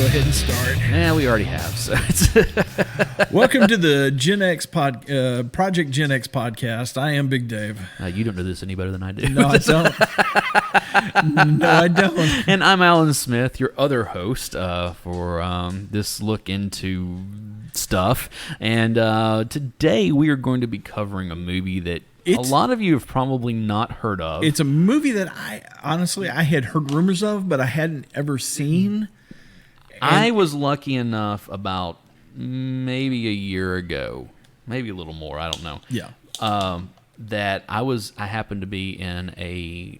ahead and start. Yeah, we already have. So Welcome to the Project Gen X podcast. I am Big Dave. You don't know this any better than I do. No, I don't. No, I don't. And I'm Alan Smith, your other host for this look into stuff. And today we are going to be covering a movie that a lot of you have probably not heard of. It's a movie that I had heard rumors of, but I hadn't ever seen. I was lucky enough about maybe a year ago, maybe a little more, I don't know. Yeah. That I happened to be in a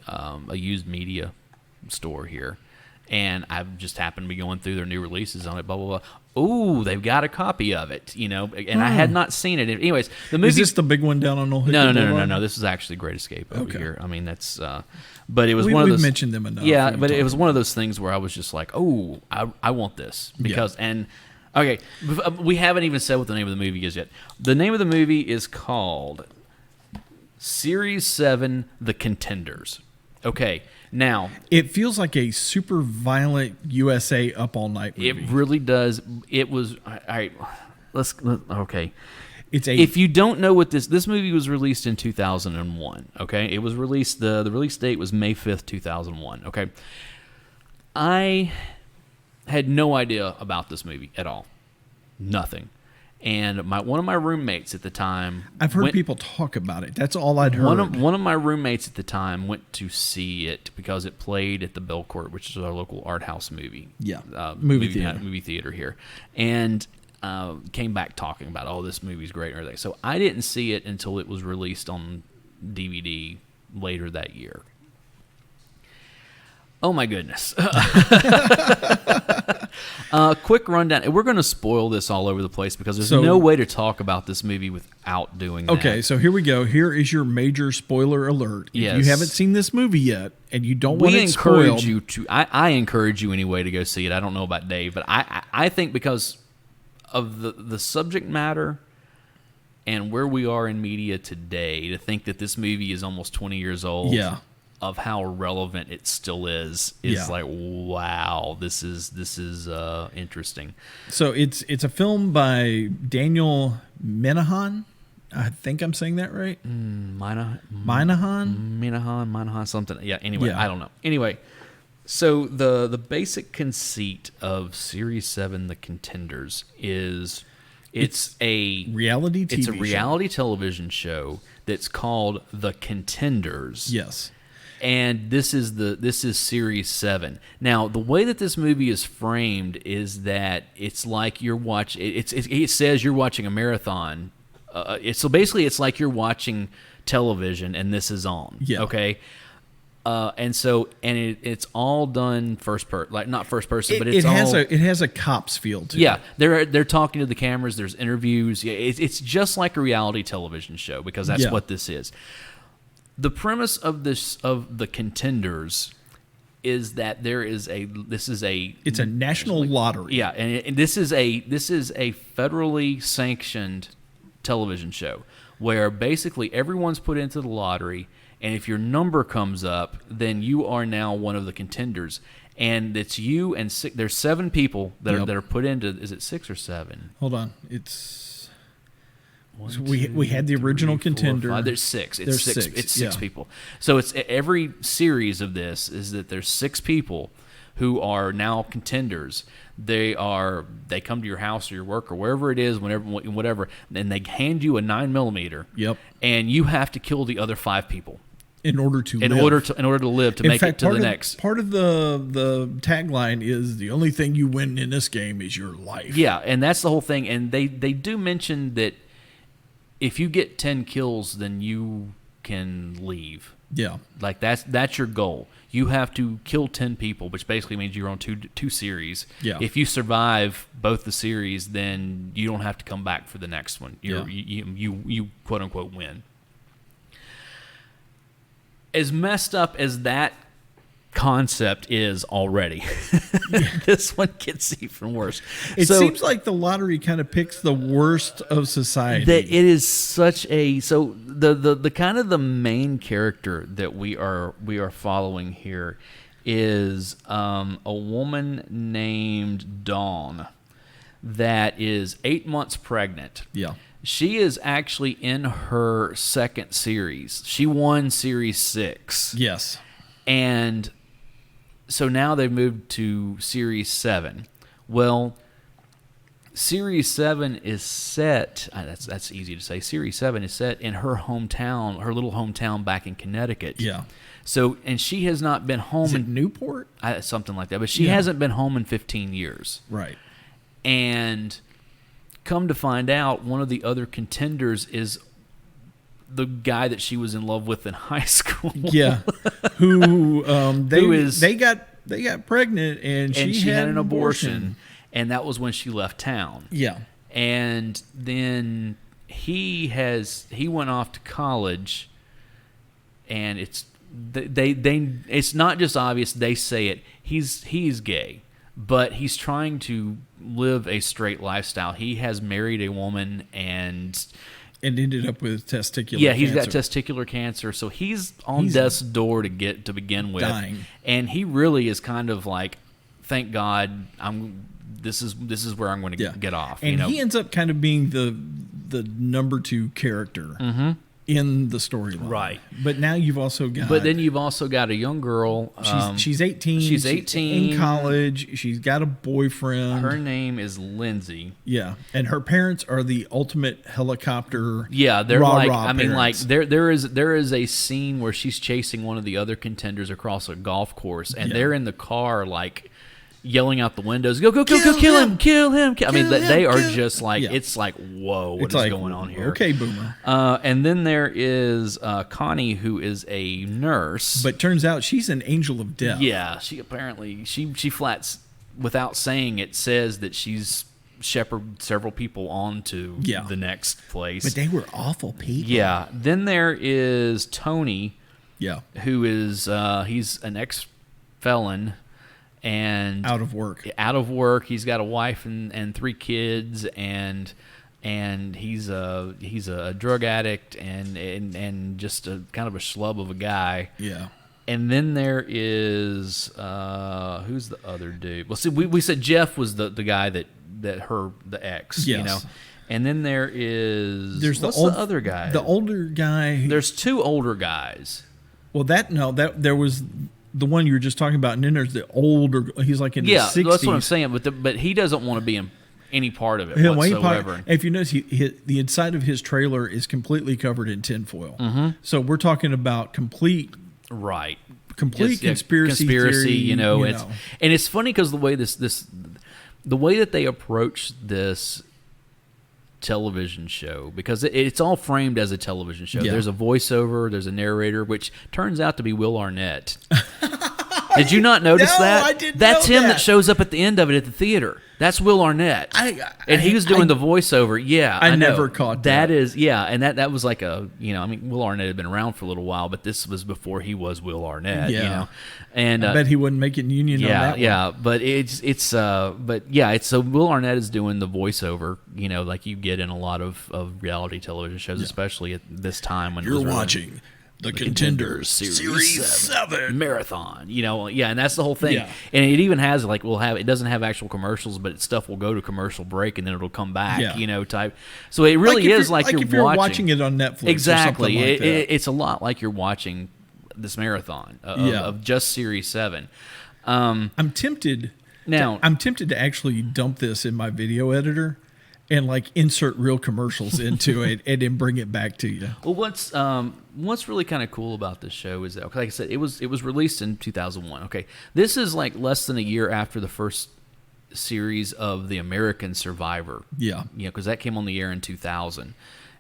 used media store here, and I just happened to be going through their new releases on it, blah, blah, blah. Oh, they've got a copy of it, and I had not seen it. Anyways, the movie... Is this the big one down on Old Hickory Boulevard? No. This is actually Great Escape over here. I mean, that's... but it was one of those... We've mentioned them enough. Yeah, but it was one of those things where I was just like, oh, I want this. Because... Yeah. And... Okay, we haven't even said what the name of the movie is yet. The name of the movie is called Series 7, The Contenders. Okay, now... It feels like a super violent USA Up All Night movie. It really does. It was... All right, okay. It's if you don't know what this movie was released in 2001, okay? It was released... The release date was May 5th, 2001, okay? I had no idea about this movie at all. Nothing. And one of my roommates at the time... I've heard people talk about it. That's all I'd heard. One of my roommates at the time went to see it because it played at the Belcourt, which is our local art house movie. Yeah, movie theater here. And came back talking about, this movie's great and everything. So I didn't see it until it was released on DVD later that year. Oh my goodness. Quick rundown. We're going to spoil this all over the place because there's no way to talk about this movie without doing that. Okay, so here we go. Here is your major spoiler alert. Yes. If you haven't seen this movie yet and you don't want it spoiled... I encourage you anyway to go see it. I don't know about Dave, but I think because of the subject matter and where we are in media today, to think that this movie is almost 20 years old... Yeah. Of how relevant it still is like, wow, this is interesting. So it's a film by Daniel Minahan. I think I'm saying that right. Minahan, something. Yeah. Anyway, I don't know. Anyway, so the basic conceit of Series 7, The Contenders, is it's a reality TV. It's a reality television show that's called The Contenders. Yes. And this is Series 7. Now, the way that this movie is framed is that it's like you're watching. It says you're watching a marathon. So basically, it's like you're watching television, and this is on. Yeah. Okay. It's all done not first person, but it has a cop's feel to it. Yeah, they're talking to the cameras. There's interviews. Yeah, it's just like a reality television show because that's what this is. The premise of The Contenders is that it's a national lottery. Yeah, and this is a federally sanctioned television show where basically everyone's put into the lottery, and if your number comes up, then you are now one of the contenders. And it's you and there's 7 people that are put into. Is it 6 or 7? Hold on, it's. So we had the original contender. 4, 5. There's 6. It's 6. It's 6 yeah. people. So it's every series of this is that there's 6 people who are now contenders. They come to your house or your work or wherever it is, whatever, and they hand you a 9mm. Yep. And you have to kill the other 5 people in order to live. In order to live to make it to the next. Part of the tagline is the only thing you win in this game is your life. Yeah, and that's the whole thing. And they do mention that if you get 10 kills, then you can leave. Yeah. Like that's your goal. You have to kill 10 people, which basically means you're on two series. Yeah. If you survive both the series, then you don't have to come back for the next one. You quote unquote win. As messed up as that concept is already, this one gets even worse. It seems like the lottery kind of picks the worst of society. That it is such a the kind of the main character that we are following here is a woman named Dawn that is 8 months pregnant. Yeah. She is actually in her second series. She won Series 6. Yes. And so now they've moved to Series 7. Well, Series 7 is set, that's easy to say. Series 7 is set in her hometown, her little hometown back in Connecticut. Yeah. So, and she has not been home Is it in Newport? something like that, but she hasn't been home in 15 years. Right. And come to find out, one of the other contenders is the guy that she was in love with in high school. Yeah. They got pregnant and she had an abortion. And that was when she left town. Yeah. And then he went off to college, and it's not just obvious, they say it. He's gay, but he's trying to live a straight lifestyle. He has married a woman and ended up with testicular cancer. Yeah, he's got testicular cancer, so he's on death's door to begin with. Dying. And he really is kind of like, thank God, this is where I'm going to get off. And he ends up kind of being the number 2 character in the storyline. Right. But now you've also got... But then you've also got a young girl. She's 18. She's 18. In college. She's got a boyfriend. Her name is Lindsay. Yeah. And her parents are the ultimate helicopter. Yeah, they're parents. there is a scene where she's chasing one of the other contenders across a golf course, and they're in the car like yelling out the windows, go, kill him. I mean, they are just like, it's like, whoa, what is going on here? Okay, boomer. And then there is Connie, who is a nurse. But turns out she's an angel of death. Yeah, she apparently, she flats, without saying it, says that she's shepherded several people on to the next place. But they were awful people. Yeah. Then there is Tony, who is, he's an ex-felon, and out of work. He's got a wife and 3 kids, and he's a drug addict and just a kind of a schlub of a guy. Yeah. And then there is who's the other dude? Well, see, we said Jeff was the guy that the ex, yes. you know. And then there's the other guy? The older guy. There's 2 older guys. Well, there was the one you were just talking about, and then there's the older. He's like in his 60s. Yeah, that's what I'm saying. But he doesn't want to be in any part of it whatsoever. If you notice, the inside of his trailer is completely covered in tinfoil. Mm-hmm. So we're talking about complete conspiracy theory, you know. And it's funny because the way the way that they approach this television show, because it's all framed as a television show. Yeah. There's a voiceover, there's a narrator, which turns out to be Will Arnett. Did you not notice that? I didn't. That's him that shows up at the end of it at the theater. That's Will Arnett. And he was doing the voiceover. Yeah, I never caught that. That is, yeah, and that was like a, you know, I mean, Will Arnett had been around for a little while, but this was before he was Will Arnett. Yeah. You know, and I bet he wouldn't make it union on that one. Yeah, but so Will Arnett is doing the voiceover, you know, like you get in a lot of reality television shows, especially at this time when you're watching the Contenders Series 7 marathon, you know, and that's the whole thing. Yeah. And it even has like it doesn't have actual commercials, but stuff will go to commercial break and then it'll come back, you know, type. So it really is like you're watching it on Netflix. Exactly, or something like that. It's a lot like you're watching this marathon of just Series 7. I'm tempted to actually dump this in my video editor and like insert real commercials into it and then bring it back to you. Well, what's really kind of cool about this show is that, like I said, it was released in 2001. Okay, this is like less than a year after the first series of The American Survivor. Yeah, you know, because that came on the air in 2000,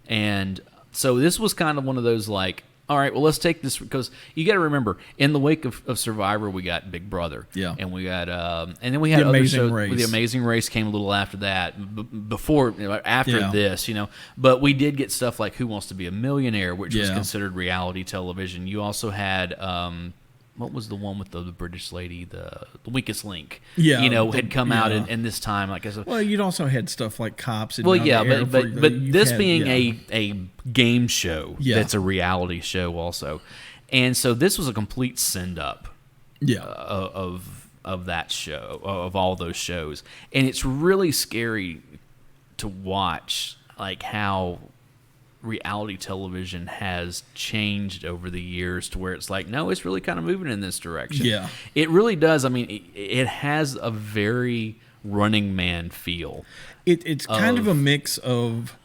and so this was kind of one of those like, all right, well, let's take this, because you got to remember, in the wake of Survivor, we got Big Brother, and we got, and then we had other shows. The Amazing Race came a little after that, after this, you know. But we did get stuff like Who Wants to Be a Millionaire, which was considered reality television. You also had, what was the one with the British lady, the Weakest Link? Yeah, you know, had come out in this time, like I said. Well, you'd also had stuff like Cops. And but this being a game show, that's a reality show also, and so this was a complete send up. of that show, of all those shows. And it's really scary to watch, like, how reality television has changed over the years to where it's like, no, it's really kind of moving in this direction. Yeah. It really does. I mean, it has a very Running Man feel. It's kind of a mix of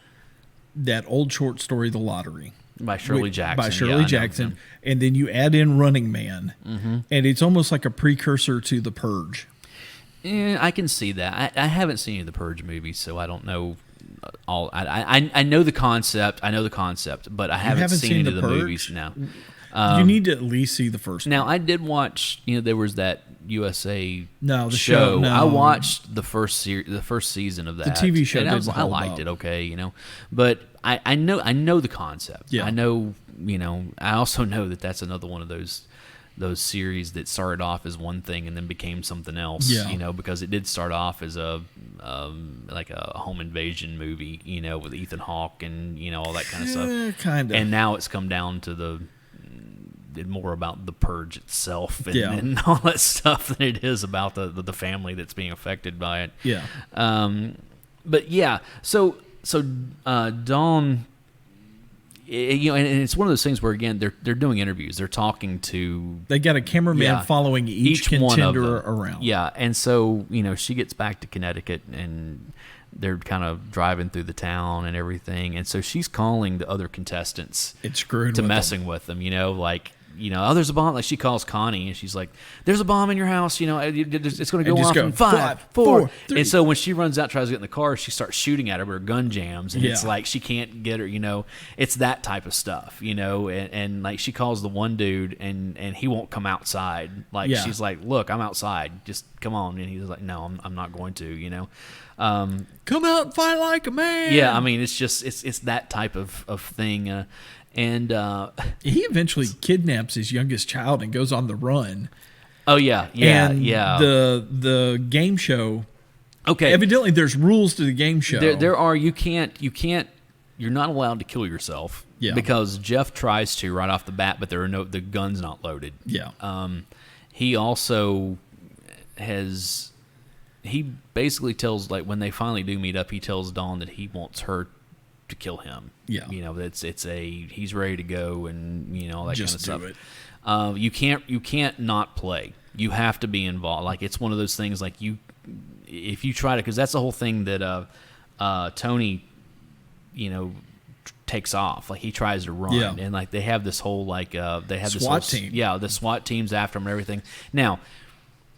that old short story, The Lottery. By Shirley Jackson. And then you add in Running Man, and it's almost like a precursor to The Purge. I can see that. I haven't seen any of the Purge movies, so I don't know all. I know the concept. But I haven't seen any of the movies now. You need to at least see the first one. Now, I did watch, there was that USA the show. No. I watched the first season of that. The TV show and I liked it, okay, But I know the concept. Yeah. I know, I also know that that's another one of those series that started off as one thing and then became something else. Yeah. Because it did start off as a like a home invasion movie, with Ethan Hawke and all that kind of stuff. Kind of. And now it's come down to more about the purge itself and all that stuff than it is about the family that's being affected by it. Yeah. But yeah, so Dawn, and it's one of those things where, again, they're doing interviews. They're talking to. They got a cameraman following each contender around. Yeah, and so she gets back to Connecticut and they're kind of driving through the town and everything, and so she's calling the other contestants messing with them. Oh, there's a bomb. Like, she calls Connie and she's like, "There's a bomb in your house. It's going to go off in 5, 4, 3. And so when she runs out, tries to get in the car, she starts shooting at her, but her gun jams, and it's like she can't get her. It's that type of stuff. And like, she calls the one dude and he won't come outside. Like, she's like, "Look, I'm outside. Just come on." And he's like, "No, I'm not going to." Come out and fight like a man. Yeah, I mean, it's just it's that type of thing. And he eventually kidnaps his youngest child and goes on the run. Oh yeah. The game show. Okay. Evidently, there's rules to the game show. There are. You can't. You're not allowed to kill yourself. Yeah. Because Jeff tries to right off the bat, but the gun's not loaded. Yeah. He also has. He basically tells, like, when they finally do meet up, he tells Dawn that he wants her to kill him. Yeah. He's ready to go and all that just kind of stuff. Do it. You can't not play. You have to be involved. Like, it's one of those things, like, if you try to, because that's the whole thing that Tony takes off. Like, he tries to run, and like, they have this whole they have this SWAT team. Yeah, the SWAT team's after him and everything. Now,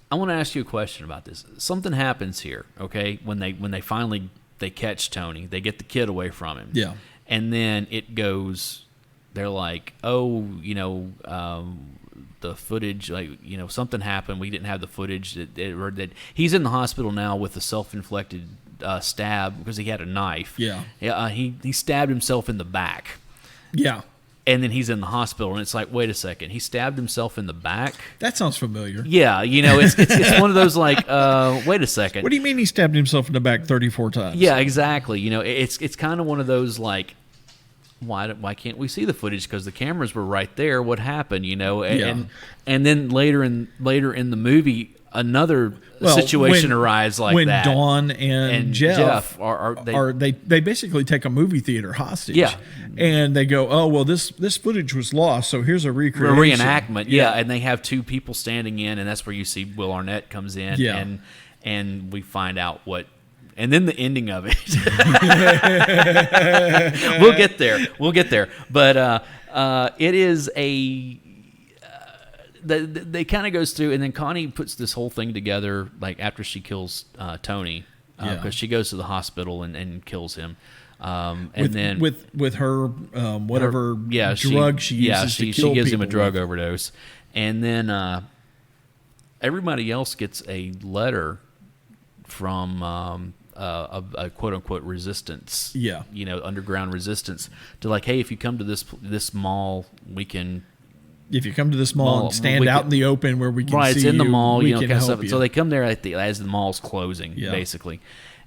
I want to ask you a question about this. Something happens here, okay? When they finally catch Tony, they get the kid away from him. Yeah. And then it goes, they're like, oh, the footage, like, something happened. We didn't have the footage that he's in the hospital now with a self-inflicted stab because he had a knife. Yeah. He stabbed himself in the back. Yeah. And then he's in the hospital, and it's like, wait a second, he stabbed himself in the back? That sounds familiar. Yeah, it's one of those, like, wait a second. What do you mean he stabbed himself in the back 34 times? Yeah, exactly. It's kind of one of those, like, why can't we see the footage? Because the cameras were right there. What happened? And then later in the movie, another situation arises like when that. When Dawn and Jeff they basically take a movie theater hostage. Yeah. And they go, oh, well, this footage was lost, so here's a recreation. A reenactment, yeah. And they have two people standing in, and that's where you see Will Arnett comes in. Yeah. And we find out what... And then the ending of it. We'll get there. But it is a... They kind of goes through, and then Connie puts this whole thing together, like, after she kills Tony, because she goes to the hospital and kills him. Then with her whatever drug she uses to kill she gives people him a drug with. overdose, and then everybody else gets a letter from a quote unquote resistance, underground resistance, to like, hey, if you come to this mall, we can. If you come to this mall and stand out in the open where we can see you, it's in the mall, we kind can of help stuff. you. So they come there as the mall's closing, basically.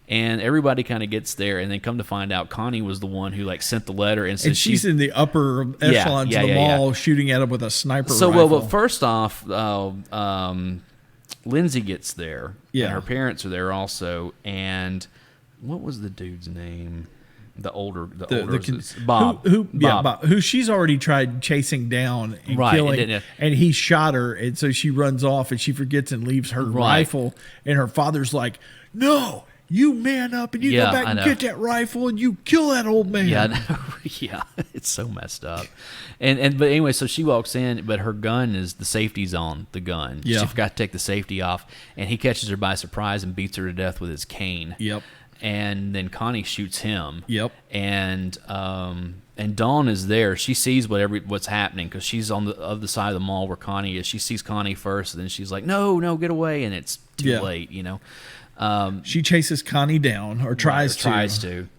And everybody kind of gets there, and then come to find out Connie was the one who like sent the letter, and so she's in the upper echelons of the mall shooting at him with a sniper rifle. Well, first off, Lindsay gets there, and her parents are there also, and what was the dude's name? Bob. Bob, who she's already tried chasing down and killing, and he shot her, and so she runs off, and she forgets and leaves her rifle, and her father's like, "No, you man up, and you go back and get that rifle, and you kill that old man." Yeah, I know. Yeah, it's so messed up. But anyway, so she walks in, but her gun the safety's on the gun. Yeah. She forgot to take the safety off, and he catches her by surprise and beats her to death with his cane. Yep. And then Connie shoots him. Yep. And Dawn is there. She sees what's happening because she's on the other side of the mall where Connie is. She sees Connie first, and then she's like, "No, get away!" And it's too late, She chases Connie down, or tries to.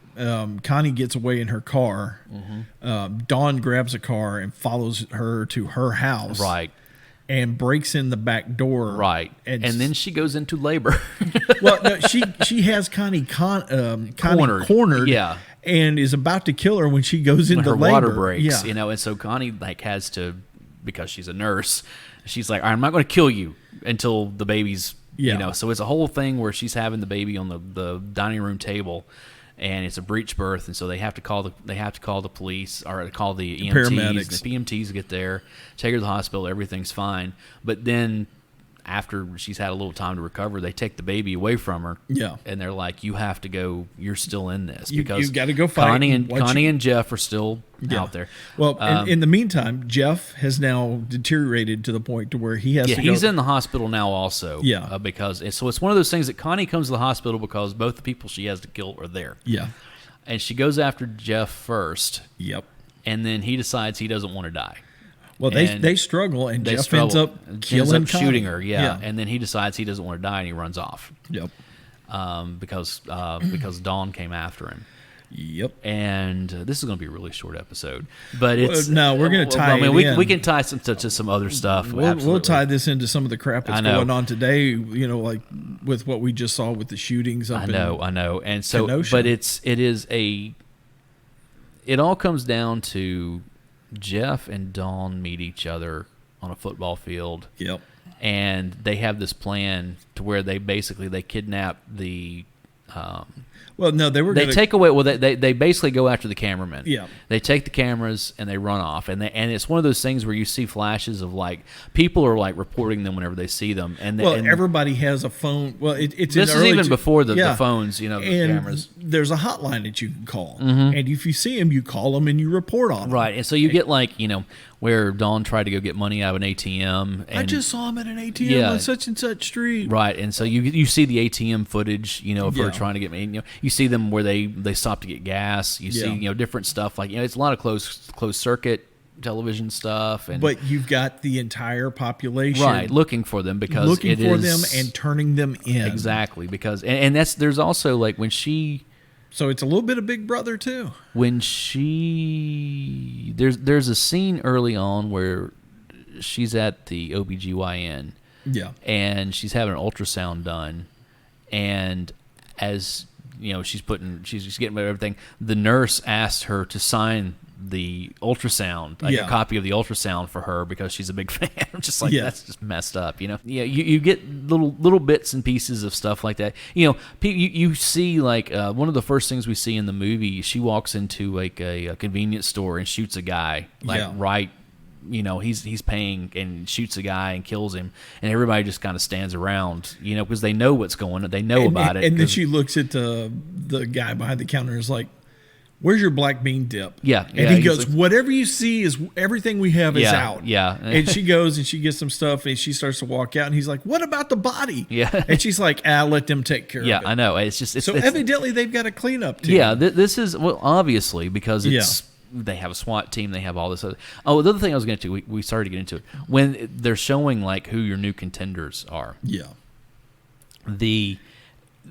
Connie gets away in her car. Mm-hmm. Dawn grabs a car and follows her to her house. Right. And breaks in the back door. Right. And then she goes into labor. Well, no, she has Connie cornered. Yeah. And is about to kill her when she goes into her labor. Water breaks, Yeah. And so Connie has to, because she's a nurse, she's like, "I'm not going to kill you until the baby's," So it's a whole thing where she's having the baby on the dining room table. And it's a breech birth, and so they have to call the police or call the EMTs. Paramedics. The EMTs get there, take her to the hospital. Everything's fine, but then after she's had a little time to recover, they take the baby away from her. Yeah, and they're like, "You have to go. You're still in this because you've got to go fight." Connie and Jeff are still out there. Well, in the meantime, Jeff has now deteriorated to the point to where he has to go. He's in the hospital now also. Yeah, because it's one of those things that Connie comes to the hospital because both the people she has to kill are there. Yeah, and she goes after Jeff first. Yep, and then he decides he doesn't want to die. Well, they struggle, and Jeff ends up shooting her. Yeah, and then he decides he doesn't want to die, and he runs off. Yep. Because Dawn came after him. Yep. And this is going to be a really short episode, but it's no. We're going to tie. We can tie to some other stuff. We'll tie this into some of the crap that's going on today. Like with what we just saw with the shootings. I know, and so, Kenosha. But it all comes down to Jeff and Dawn meet each other on a football field. Yep. And they have this plan to where they kidnap the. Take away. Well, they basically go after the cameraman. Yeah. They take the cameras and they run off, and it's one of those things where you see flashes of like people are like reporting them whenever they see them, and everybody has a phone. Well, it's this is even before the phones, the cameras. There's a hotline that you can call, and if you see them, you call them and you report on them. Right, and so you get where Dawn tried to go get money out of an ATM. And I just saw him at an ATM on such and such street. Right, and so you see the ATM footage, of her trying to get money. You see them where they stop to get gas. You see, different stuff like it's a lot of closed circuit television stuff. But you've got the entire population looking for them and turning them in. Exactly, because and there's also like when she. So it's a little bit of Big Brother too. When there's a scene early on where she's at the OBGYN. Yeah. And she's having an ultrasound done, and as she's getting everything, the nurse asked her to sign the ultrasound, a copy of the ultrasound for her because she's a big fan. I'm just like, that's just messed up, you get little bits and pieces of stuff like that. You see like one of the first things we see in the movie, she walks into like a convenience store and shoots a guy he's paying and shoots a guy and kills him, and everybody just kind of stands around, because they know what's going on. They know about it. And then she looks at the guy behind the counter and is like, "Where's your black bean dip?" Yeah. And he goes, "Whatever you see is everything we have is out." Yeah. And she goes and she gets some stuff and she starts to walk out and he's like, "What about the body?" Yeah. And she's like, let them take care of it. Yeah, I know. It's evidently they've got a cleanup team. Yeah, this is, obviously, because they have a SWAT team, they have all this other. Oh, the other thing I was going to we started to get into it. When they're showing like who your new contenders are. Yeah.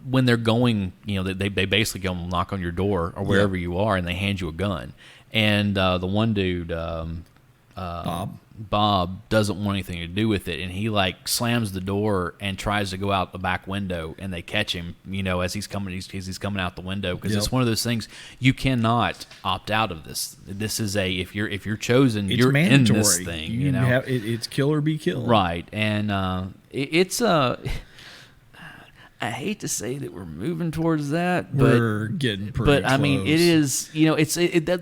When they're going, they basically go and knock on your door or wherever you are, and they hand you a gun. And the one dude, Bob. Bob doesn't want anything to do with it, and he like slams the door and tries to go out the back window, and they catch him, as he's coming out the window, because it's one of those things you cannot opt out of this. This is if you're chosen, you're mandatory. In this thing. It's kill or be killed. Right, and it's I hate to say that we're moving towards that, we're getting pretty close. I mean, it is.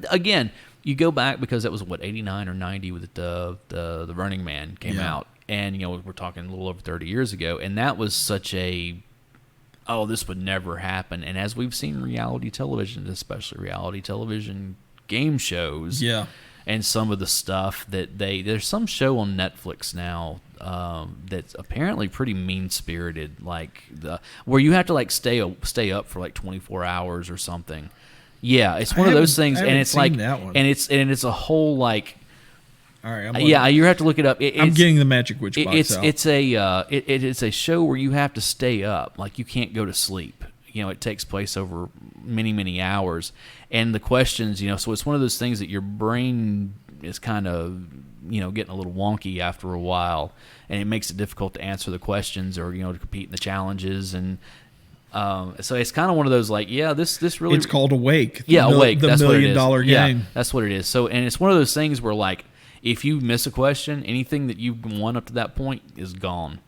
Again. You go back because that was 89 or 90 with the Running Man came out, and we're talking a little over 30 years ago, and that was such this would never happen. And as we've seen reality television, especially reality television game shows, and some of the stuff that there's some show on Netflix now that's apparently pretty mean-spirited, like where you have to like stay up for like 24 hours or something. Yeah, it's one of those things, and it's like, and it's a whole like. All right, you have to look it up. I'm getting the Magic Witch box out. It's a show where you have to stay up, like you can't go to sleep. It takes place over many, many hours, and the questions, so it's one of those things that your brain is kind of, getting a little wonky after a while, and it makes it difficult to answer the questions or to compete in the challenges and. So it's kind of one of those like, this really... It's called Awake. Awake. The that's $1 million game. Yeah, that's what it is. So, and it's one of those things where like, if you miss a question, anything that you've won up to that point is gone.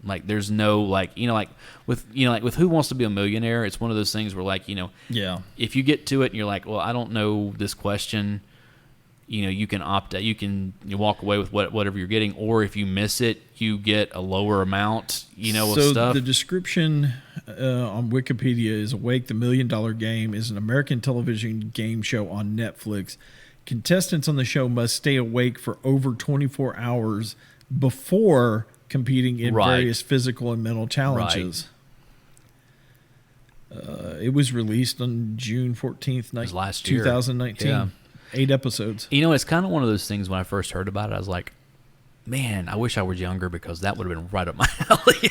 Like there's no like, like with Who Wants to Be a Millionaire, it's one of those things where like, if you get to it and you're like, well, I don't know this question, you can opt out. You walk away with whatever you're getting, or if you miss it, you get a lower amount. Of stuff. So the description on Wikipedia is Awake, the $1 Million Game is an American television game show on Netflix. Contestants on the show must stay awake for over 24 hours before competing in various physical and mental challenges. Right. It was released on June 14th, last year. 2019. Yeah. 8 episodes. It's kind of one of those things when I first heard about it, I was like, man, I wish I was younger because that would have been right up my alley.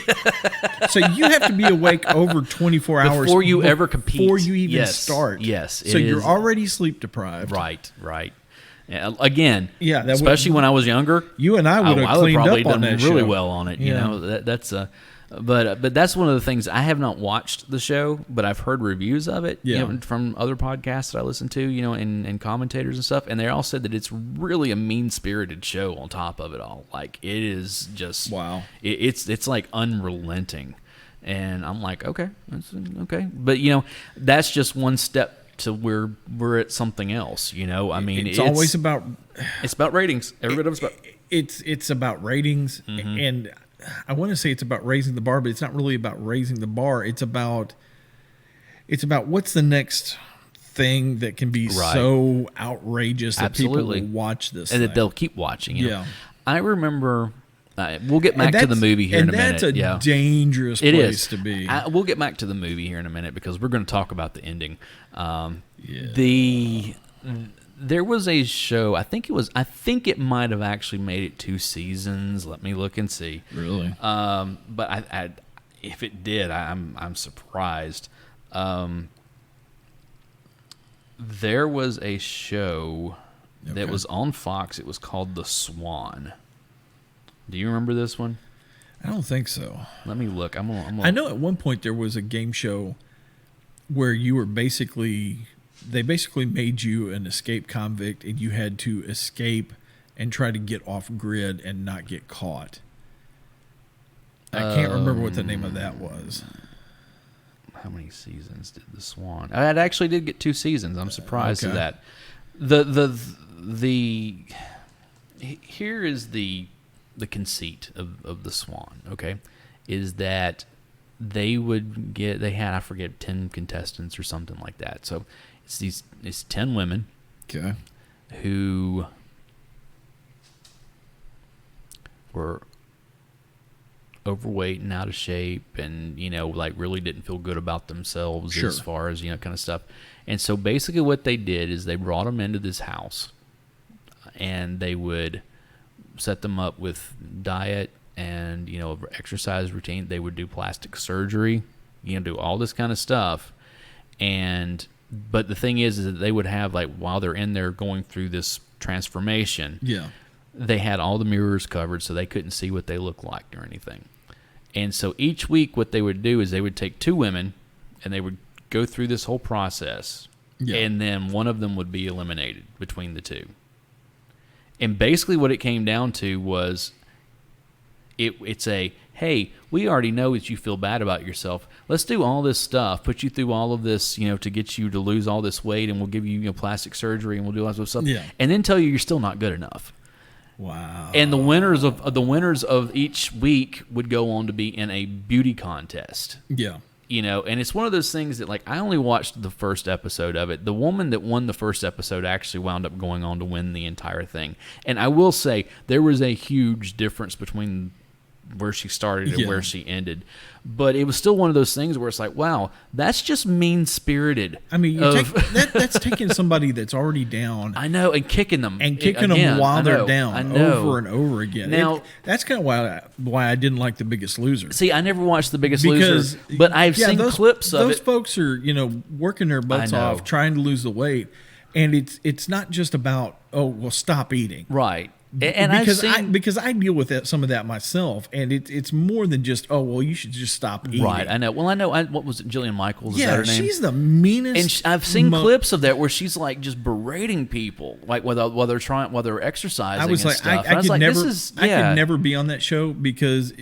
So you have to be awake over 24 hours before you ever compete. Before you even start. Yes. So you're already sleep deprived. Right. Again, especially when I was younger, you and I would have cleaned up on that show. Really well on it. That's But that's one of the things. I have not watched the show, but I've heard reviews of it from other podcasts that I listen to, and commentators and stuff, and they all said that it's really a mean-spirited show on top of it all. Like, it is just... Wow. It's like unrelenting. And I'm like, okay. But, that's just one step to where we're at something else, I mean... It's always about... It's about ratings. Every bit of it's about... It's about ratings, and... I want to say it's about raising the bar, but it's not really about raising the bar. It's about what's the next thing that can be so outrageous that people will watch this and that they'll keep watching. Yeah, I remember. We'll get back to the movie here in a minute. And that's a dangerous place to be. We'll get back to the movie here in a minute because we're going to talk about the ending. There was a show. I think it might have actually made it 2 seasons. Let me look and see. Really? But if it did, I'm surprised. There was a show that was on Fox. It was called The Swan. Do you remember this one? I don't think so. Let me look. I know at one point there was a game show where you were they basically made you an escape convict, and you had to escape and try to get off grid and not get caught. I can't remember what the name of that was. How many seasons did The Swan? It actually did get 2 seasons. I'm surprised at that. Here is the conceit of The Swan. Okay, is that they had I forget 10 contestants or something like that. So. It's 10 women who were overweight and out of shape and, like really didn't feel good about themselves as far as, kind of stuff. And so basically what they did is they brought them into this house and they would set them up with diet and, exercise routine. They would do plastic surgery, do all this kind of stuff. But the thing is that they would have, like, while they're in there going through this transformation, they had all the mirrors covered so they couldn't see what they looked like or anything. And so each week what they would do is they would take 2 women and they would go through this whole process, and then one of them would be eliminated between the 2. And basically what it came down to was it's a, hey, we already know that you feel bad about yourself. Let's do all this stuff, put you through all of this, to get you to lose all this weight, and we'll give you, plastic surgery, and we'll do all this stuff, and then tell you you're still not good enough. Wow. And the winners of each week would go on to be in a beauty contest. Yeah. And it's one of those things that, I only watched the first episode of it. The woman that won the first episode actually wound up going on to win the entire thing. And I will say there was a huge difference between where she started and where she ended. But it was still one of those things where it's like, wow, that's just mean-spirited. I mean, that's taking somebody that's already down. I know, and kicking them. And kicking them while they're down over and over again. Now, that's kind of why I didn't like The Biggest Loser. See, I never watched The Biggest Loser, but I've seen clips of it. Those folks are, working their butts off, trying to lose the weight. And it's not just about, stop eating. Right. And because I deal with some of that myself, and it's more than just you should just stop eating. Right, I know. Well, I know. What was it, Jillian Michaels? Is that her name? She's the meanest. And I've seen clips of that where she's just berating people, while they're exercising. I was like, stuff. I could never be on that show because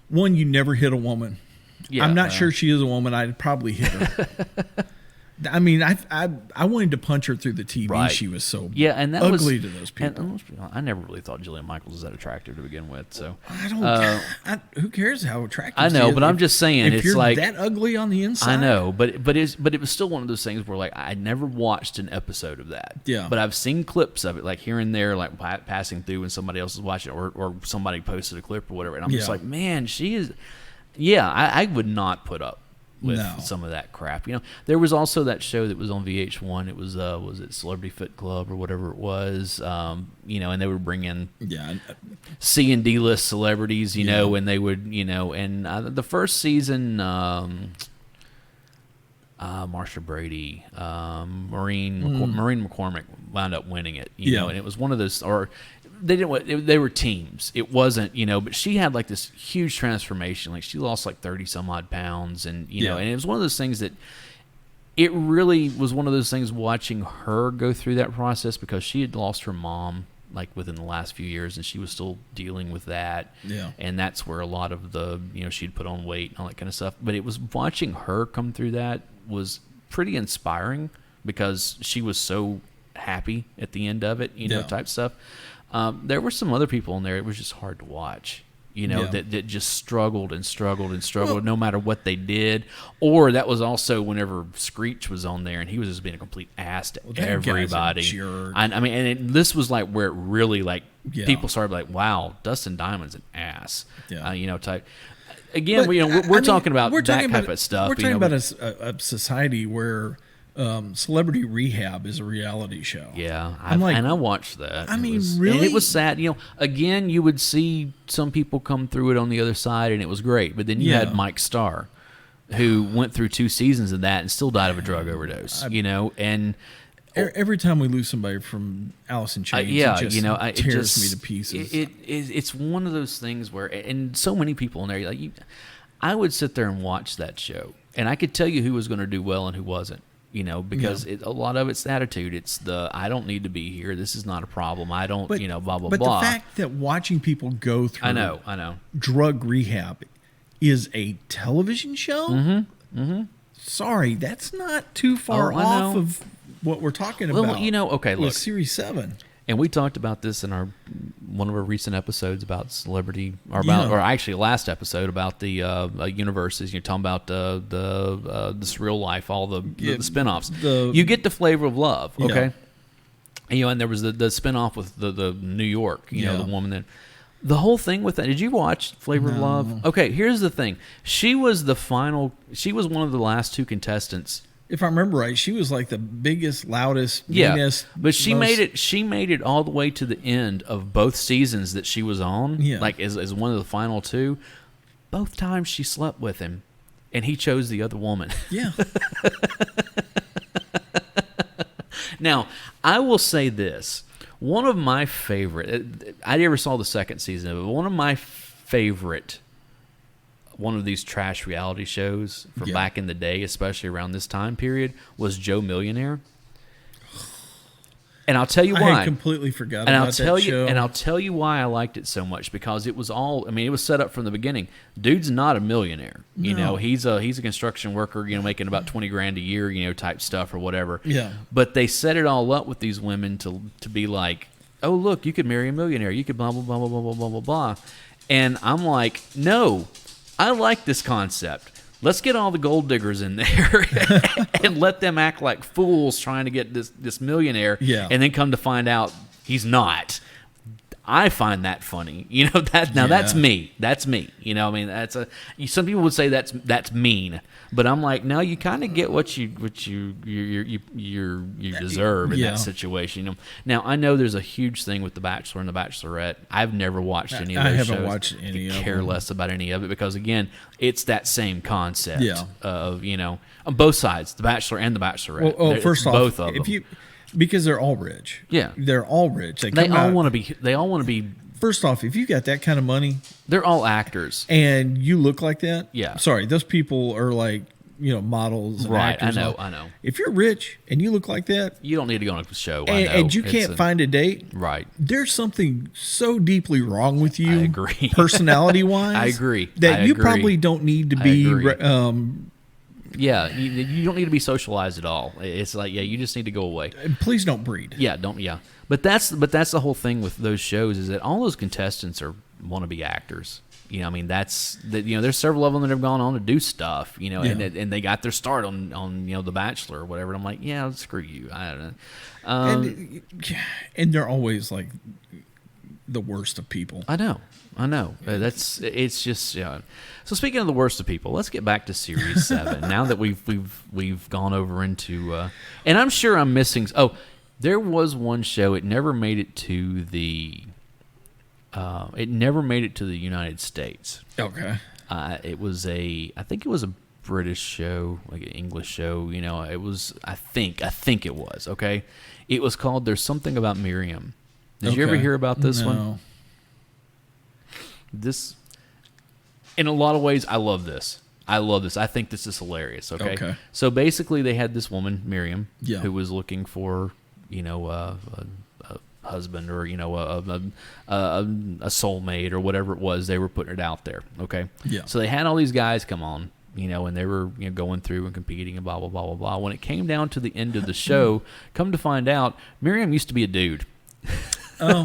one, you never hit a woman. Yeah, I'm not sure she is a woman. I'd probably hit her. I mean, I wanted to punch her through the TV. Right. She was so and that ugly to those people. I never really thought Jillian Michaels was that attractive to begin with. So I don't. Who cares how attractive? I know, but I'm just saying, if it's you're that ugly on the inside. I know, but it was still one of those things where I never watched an episode of that. Yeah. But I've seen clips of it, here and there, passing through when somebody else is watching it, or somebody posted a clip or whatever, and I'm just like, man, she is. Yeah, I would not put up with some of that crap. There was also that show that was on VH1. It was it Celebrity Fit Club or whatever it was, and they would bring in C and D list celebrities, and they would, and the first season, Marsha Brady, Maureen McCormick wound up winning it, and it was one of those, or they didn't. They were teams. It wasn't, but she had this huge transformation. She lost 30 some odd pounds, and and it was one of those things that it really was one of those things watching her go through that process, because she had lost her mom within the last few years, and she was still dealing with that. Yeah. And that's where a lot of the she'd put on weight and all that kind of stuff. But it was watching her come through that was pretty inspiring, because she was so happy at the end of it, type stuff. There were some other people in there. It was just hard to watch, that just struggled and struggled and struggled, no matter what they did. Or that was also whenever Screech was on there, and he was just being a complete ass to everybody. I mean, this was where it really people started wow, Dustin Diamond's an ass. Yeah. Type. Again, but, we're talking about that type of stuff. We're talking about a society where Celebrity Rehab is a reality show. Yeah, I watched that. Really? And it was sad. Again, you would see some people come through it on the other side, and it was great. But then you had Mike Starr, who went through 2 seasons of that and still died of a drug overdose. And every time we lose somebody from Alice in Chains, it tears me to pieces. It's one of those things where, and so many people in there, I would sit there and watch that show, and I could tell you who was going to do well and who wasn't. Because a lot of it's the attitude. It's I don't need to be here. This is not a problem. I don't, blah, blah, blah. But the fact that watching people go through I know. drug rehab is a television show? Mm-hmm. Sorry, that's not too far off of what we're talking about. Well, okay, look. With Series 7. And we talked about this in one of our recent episodes about celebrity, or actually last episode about the universes. You're talking about the surreal life, all the spinoffs. You get the Flavor of Love, okay? And there was the spinoff with the New York, the woman that. The whole thing with that. Did you watch Flavor of Love? Okay, here's the thing. She was one of the last 2 contestants. If I remember right, she was the biggest, loudest, meanest. But she made it all the way to the end of both seasons that she was on. Yeah. As one of the final 2. Both times she slept with him, and he chose the other woman. Yeah. Now, I will say this. One of my favorite, I never saw the second season of it, but one of my favorite, one of these trash reality shows from back in the day, especially around this time period, was Joe Millionaire. And I'll tell you why. I completely forgot about that show. And I'll tell you why I liked it so much, because it was all, I mean, it was set up from the beginning. Dude's not a millionaire. You know, he's a construction worker, you know, making about $20,000 a year, you know, type stuff or whatever. Yeah. But they set it all up with these women to be like, oh, look, you could marry a millionaire. You could blah, blah, blah, blah, blah, blah, blah, blah, blah. And I'm like, no, I like this concept. Let's get all the gold diggers in there and let them act like fools trying to get this millionaire, and then come to find out he's not. I find that funny. You know, that's me. That's me. You know, I mean, some people would say that's mean, but I'm like, no, you kind of get what you deserve in that situation. You know? Now I know there's a huge thing with The Bachelor and The Bachelorette. I've never watched any of those shows. I haven't watched any of them. Care less about any of it, because again, it's that same concept of, you know, on both sides, The Bachelor and The Bachelorette. Well, first off, both of them. Because they're all rich. Yeah. They're all rich. They all want to be. First off, if you got that kind of money, they're all actors. And you look like that. Yeah. Sorry, those people are like, you know, models and right, actors. I know. If you're rich and you look like that, you don't need to go on a show. And you can't find a date. Right. There's something so deeply wrong with you. I agree. Personality-wise. I agree. That you probably don't need to be yeah, you don't need to be socialized at all. It's like, you just need to go away. Please don't breed. Yeah. But that's the whole thing with those shows, is that all those contestants want to be actors. You know, I mean, there's several of them that have gone on to do stuff, you know, and they got their start on you know, The Bachelor or whatever. And I'm like, yeah, screw you. I don't know. And they're always like the worst of people. I know. It's just, yeah. So speaking of the worst of people, let's get back to Series 7. Now that we've gone over into, and I'm sure I'm missing. Oh, there was one show. It never made it to the. It never made it to the United States. Okay. I think it was a British show, like an English show. You know, it was. I think it was. Okay. It was called "There's Something About Miriam." Did you ever hear about this one? This, in a lot of ways, I love this. I think this is hilarious. Okay. So basically, they had this woman, Miriam, who was looking for, you know, a husband, or, you know, a soulmate, or whatever it was. They were putting it out there. Okay. Yeah. So they had all these guys come on, you know, and they were, you know, going through and competing and blah blah blah blah blah. When it came down to the end of the show, come to find out, Miriam used to be a dude. Oh.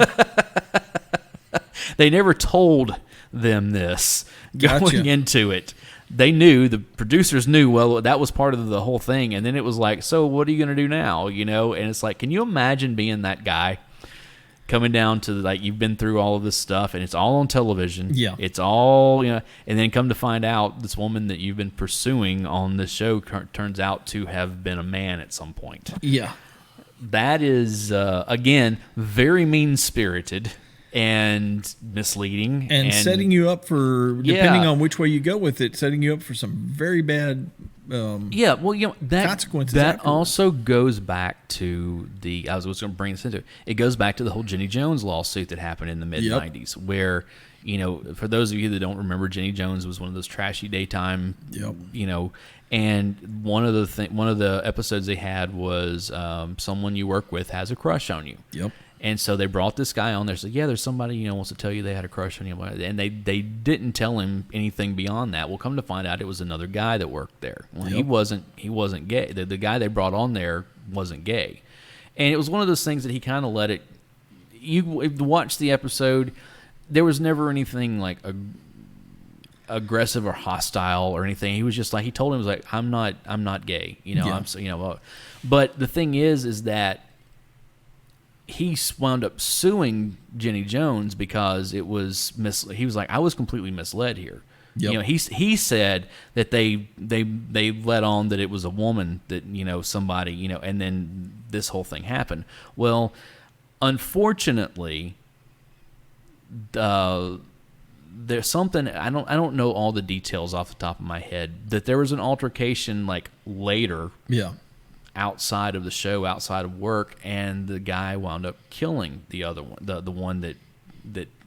They never told them this going into it. They knew, the producers knew, well, that was part of the whole thing. And then it was like, so what are you going to do now? You know, and it's like, can you imagine being that guy coming down to, like, you've been through all of this stuff and it's all on television. Yeah. It's all, you know, and then come to find out this woman that you've been pursuing on this show turns out to have been a man at some point. Yeah. That is, again, very mean-spirited and misleading, and setting you up for, depending on which way you go with it, setting you up for some very bad well, you know, consequences. That also goes back to I was going to bring this into it goes back to the whole Jenny Jones lawsuit that happened in the mid-90s, where, you know, for those of you that don't remember, Jenny Jones was one of those trashy daytime, you know, and one of the episodes they had was someone you work with has a crush on you. Yep. And so they brought this guy on there. Said, "Yeah, there's somebody, you know, wants to tell you they had a crush on you." And they didn't tell him anything beyond that. Well, come to find out, it was another guy that worked there. Well, he wasn't gay. The guy they brought on there wasn't gay, and it was one of those things that he kind of let it. You watch the episode. There was never anything like aggressive or hostile or anything. He was just like, he told him, he was like, I'm not gay. You know, but the thing is that he wound up suing Jenny Jones because it was he was like, I was completely misled here. Yep. You know, he said that they let on that it was a woman that, you know, somebody, you know, and then this whole thing happened. Well, unfortunately, there's something, I don't know all the details off the top of my head, that there was an altercation like later. Yeah. outside of the show, outside of work, and the guy wound up killing the other one, the one that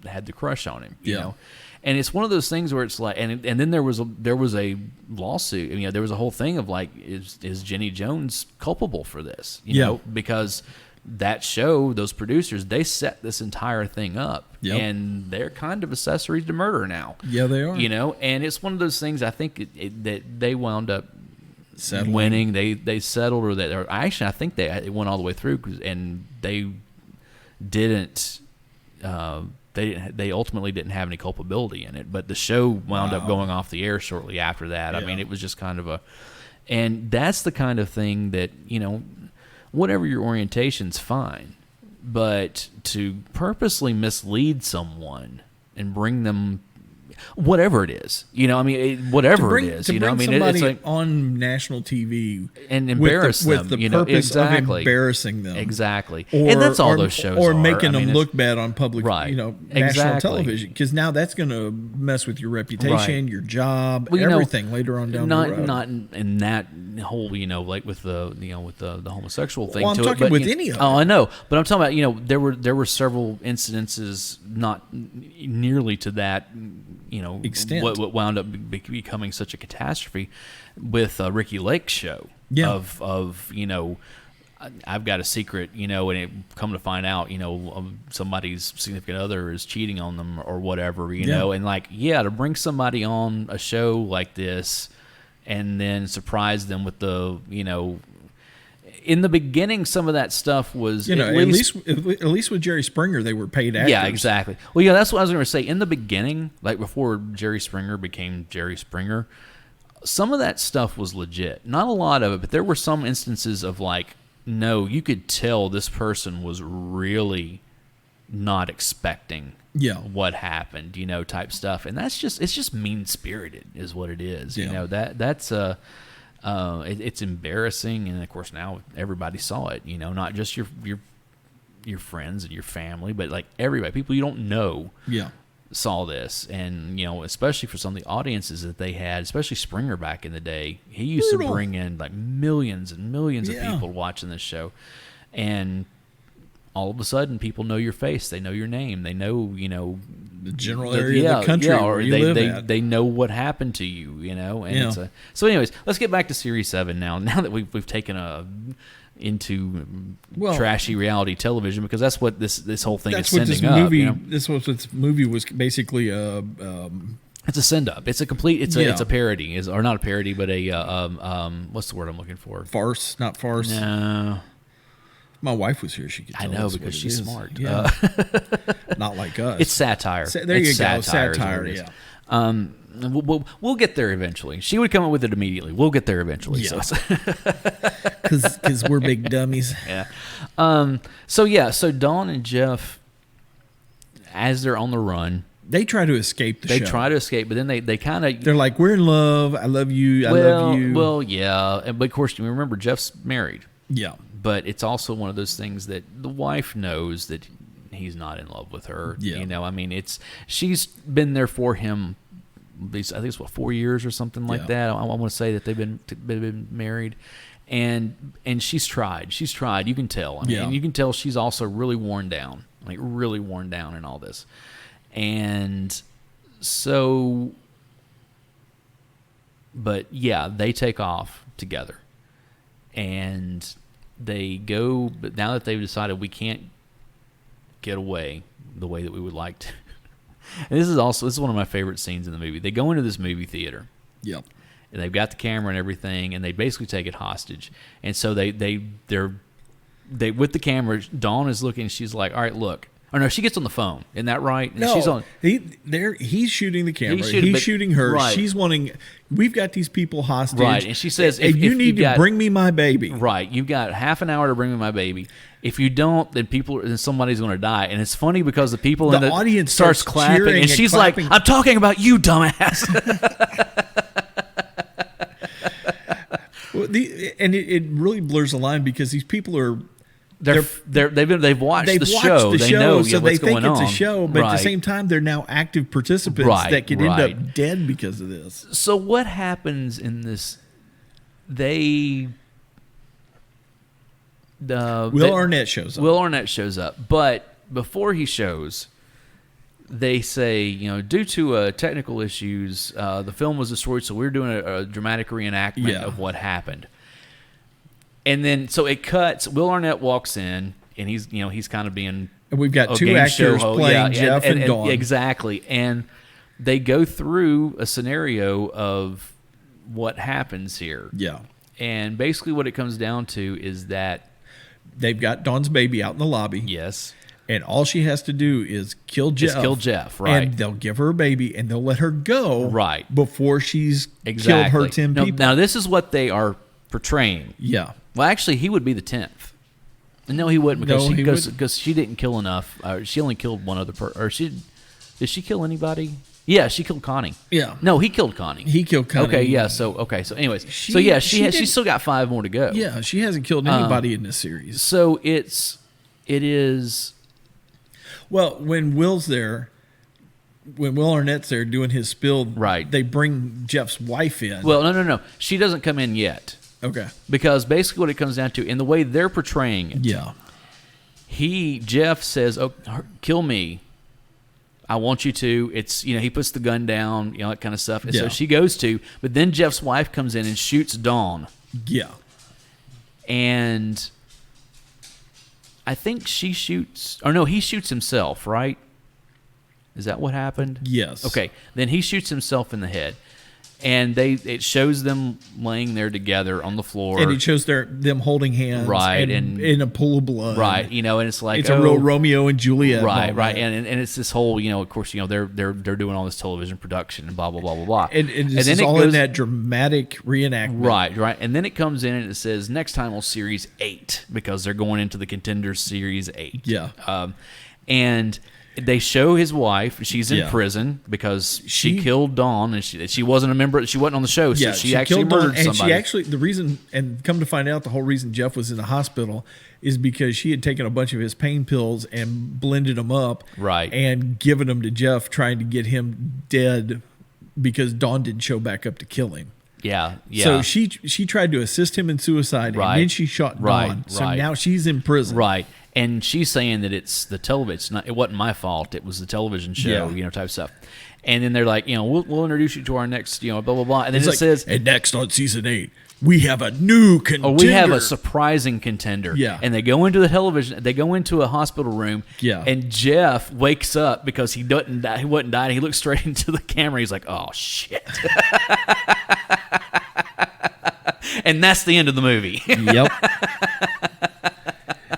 had the crush on him. You know, and it's one of those things where it's like, and then there was a lawsuit. You know, there was a whole thing of like, is Jenny Jones culpable for this? You know, because that show, those producers, they set this entire thing up, and they're kind of accessories to murder now. Yeah, they are. You know, and it's one of those things. I think that they wound up winning. They settled, or actually, I think it went all the way through, and they didn't. They ultimately didn't have any culpability in it, but the show wound up going off the air shortly after that. I mean, it was just kind of and that's the kind of thing that, you know, whatever your orientation's fine, but to purposely mislead someone and bring them, whatever it is, you know, I mean, whatever it is, you know, I mean, it's like on national TV and embarrass them, with the you know, purpose of embarrassing them, and that's all those shows or are. making them look bad on public, you know, national television, because now that's going to mess with your reputation, your job, everything later on down the road. Not in that whole, you know, like with the homosexual thing. Well, I'm talking with any of it. Oh, I know, but I'm talking about, you know, there were several incidences, not nearly to that, you know, extent. What wound up becoming such a catastrophe with Ricky Lake's show of you know, I've got a secret, you know, and it come to find out, you know, somebody's significant other is cheating on them or whatever, you know, and like, to bring somebody on a show like this and then surprise them with the, you know, in the beginning, some of that stuff was, you know, at least with Jerry Springer, they were paid actors. Yeah, exactly. Well, yeah, that's what I was going to say. In the beginning, like before Jerry Springer became Jerry Springer, some of that stuff was legit. Not a lot of it, but there were some instances of like, no, you could tell this person was really not expecting what happened, you know, type stuff. And that's just, it's just mean-spirited is what it is. You know, that's it's embarrassing, and of course now everybody saw it. You know, not just your friends and your family, but like everybody, people you don't know, saw this. And you know, especially for some of the audiences that they had, especially Springer back in the day, he used to bring in like millions and millions of people watching this show, and all of a sudden, people know your face. They know your name. They know, you know, the general area of the country where you live at. They know what happened to you, you know. And it's so, anyways, let's get back to Series 7 now. Now that we've taken into trashy reality television, because that's what this whole thing is sending up. You know? This movie was basically it's a send up. It's a complete. It's a parody, or not a parody, but a what's the word I'm looking for? Farce, not farce. No. My wife was here. She could tell us because she's smart. Yeah. Not like us. It's satire. There you go. Satire. Yeah. We'll get there eventually. She would come up with it immediately. We'll get there eventually. Yeah. Because we're big dummies. Yeah. So Dawn and Jeff, as they're on the run, they try to escape the show. They try to escape, but then they kind of... They're like, we're in love. I love you. I love you. Well, yeah. But of course, you remember, Jeff's married. Yeah. But it's also one of those things that the wife knows that he's not in love with her. Yeah. You know, I mean, she's been there for him. I think it's 4 years or something like that. I want to say that they've been married, and she's tried. She's tried. You can tell. I mean, and you can tell she's also really worn down, like really worn down in all this. And so, but yeah, they take off together, and they go, but now that they've decided we can't get away the way that we would like to. And this is one of my favorite scenes in the movie. They go into this movie theater. Yep. And they've got the camera and everything, and they basically take it hostage. And so they're with the camera. Dawn is looking. She's like, "All right, look." Or no, she gets on the phone. Isn't that right? And no, she's on. He's shooting the camera. He's shooting her. Right. She's wanting. We've got these people hostage. Right, and she says, if you need to bring me my baby. Right, you've got half an hour to bring me my baby. If you don't, then somebody's going to die. And it's funny because the people in the audience starts clapping, and she's like, "I'm talking about you, dumbass." Well, it really blurs the line because these people are. They've watched the show. They know so what's they think going it's on. a show, but at the same time, they're now active participants that could end up dead because of this. So what happens in this? Will Arnett shows up. Will Arnett shows up, but before he shows, they say, due to technical issues, the film was destroyed, so we're doing a dramatic reenactment of what happened. And then, so it cuts. Will Arnett walks in, and he's kind of being. And we've got two actors playing Jeff and Dawn. Exactly, and they go through a scenario of what happens here. Yeah. And basically, what it comes down to is that they've got Dawn's baby out in the lobby. Yes. And all she has to do is kill Jeff. Right. And they'll give her a baby, and they'll let her go. Right. Before she's killed her 10 people. Now, this is what they are portraying. Yeah. Well, actually, he would be the 10th. No, he wouldn't, because she didn't kill enough. She only killed one other person. Did she kill anybody? Yeah, she killed Connie. Yeah. No, he killed Connie. He killed Connie. Okay, yeah. So anyways. She's still got 5 more to go. Yeah, she hasn't killed anybody in this series. So it is. Well, when Will Arnett's there doing his spill, right, they bring Jeff's wife in. Well, no. She doesn't come in yet. Okay. Because basically what it comes down to, in the way they're portraying it, Jeff says, "Oh, kill me. I want you to." It's, he puts the gun down, that kind of stuff. And so she goes to, but then Jeff's wife comes in and shoots Dawn. Yeah. And I think she shoots, or no, he shoots himself, right? Is that what happened? Yes. Okay. Then he shoots himself in the head. And it shows them laying there together on the floor. And it shows them holding hands. Right. And in a pool of blood. Right. And it's like, it's a real Romeo and Juliet. Right. And it's this whole, of course, they're doing all this television production and blah, blah, blah, blah, blah. And this is all in that dramatic reenactment. Right. And then it comes in and it says, next time on Series 8, because they're going into the Contender Series 8. Yeah. And they show his wife. She's in prison because she killed Dawn, and she wasn't a member. She wasn't on the show, so she actually murdered somebody. And she actually, the reason, and come to find out, the whole reason Jeff was in the hospital is because she had taken a bunch of his pain pills and blended them up, right, and given them to Jeff, trying to get him dead because Dawn didn't show back up to kill him. Yeah. So she tried to assist him in suicide, and then she shot Dawn. So now she's in prison. Right. And she's saying that it's the television. It wasn't my fault. It was the television show, type stuff. And then they're like, we'll introduce you to our next, blah, blah, blah. And then it says, and next on season 8, we have a new contender. Or we have a surprising contender. Yeah. And they go into the television. They go into a hospital room. Yeah. And Jeff wakes up because he wasn't dying. He looks straight into the camera. He's like, oh shit. And that's the end of the movie. Yep.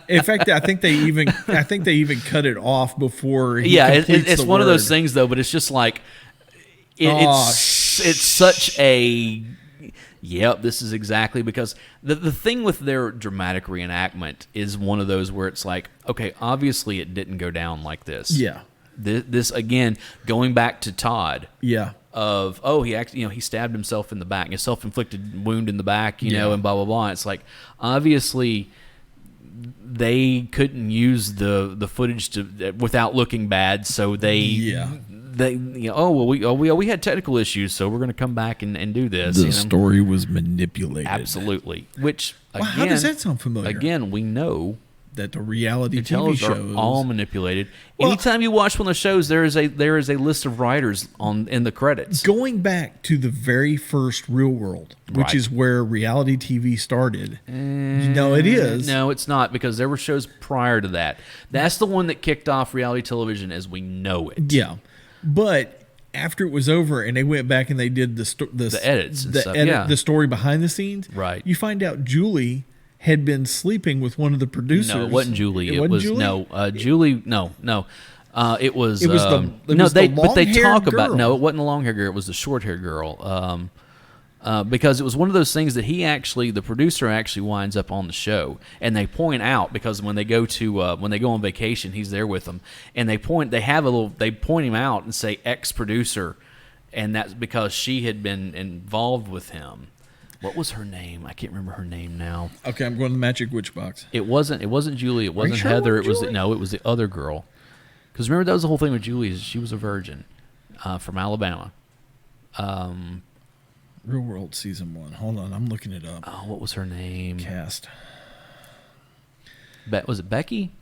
In fact, I think they even cut it off before he completes it's one of those things though, but it's just like it's such a this is exactly, because the thing with their dramatic reenactment is one of those where it's like, okay, obviously it didn't go down like this. Yeah. This again, going back to Todd. Yeah. Of he stabbed himself in the back, a self-inflicted wound in the back, and blah blah blah. It's like, obviously they couldn't use the footage without looking bad, so we had technical issues, so we're going to come back and do this. The story was manipulated. Absolutely. Which again, how does that sound familiar? Again, we know that the reality TV shows are all manipulated. Well, anytime you watch one of the shows, there is a list of writers in the credits. Going back to the very first Real World, which is where reality TV started. No, it is. No, it's not, because there were shows prior to that. That's the one that kicked off reality television as we know it. Yeah, but after it was over and they went back and they did the edits, the story behind the scenes. Right. You find out Julie had been sleeping with one of the producers. No, it wasn't Julie. It was Julie. No, Julie. No. It was. It was but they talk girl. about. No, it wasn't the long hair girl. It was the short hair girl. Because it was one of those things that the producer actually winds up on the show, and they point out, because when they go on vacation, he's there with them, and they point him out and say ex-producer, and that's because she had been involved with him. What was her name? I can't remember her name now. Okay, I'm going to the Magic Witch Box. It wasn't Julie. It wasn't Heather. It was the other girl. Because remember, that was the whole thing with Julie, is she was a virgin from Alabama. Real World Season 1. Hold on, I'm looking it up. Oh, what was her name? Cast. Was it Becky?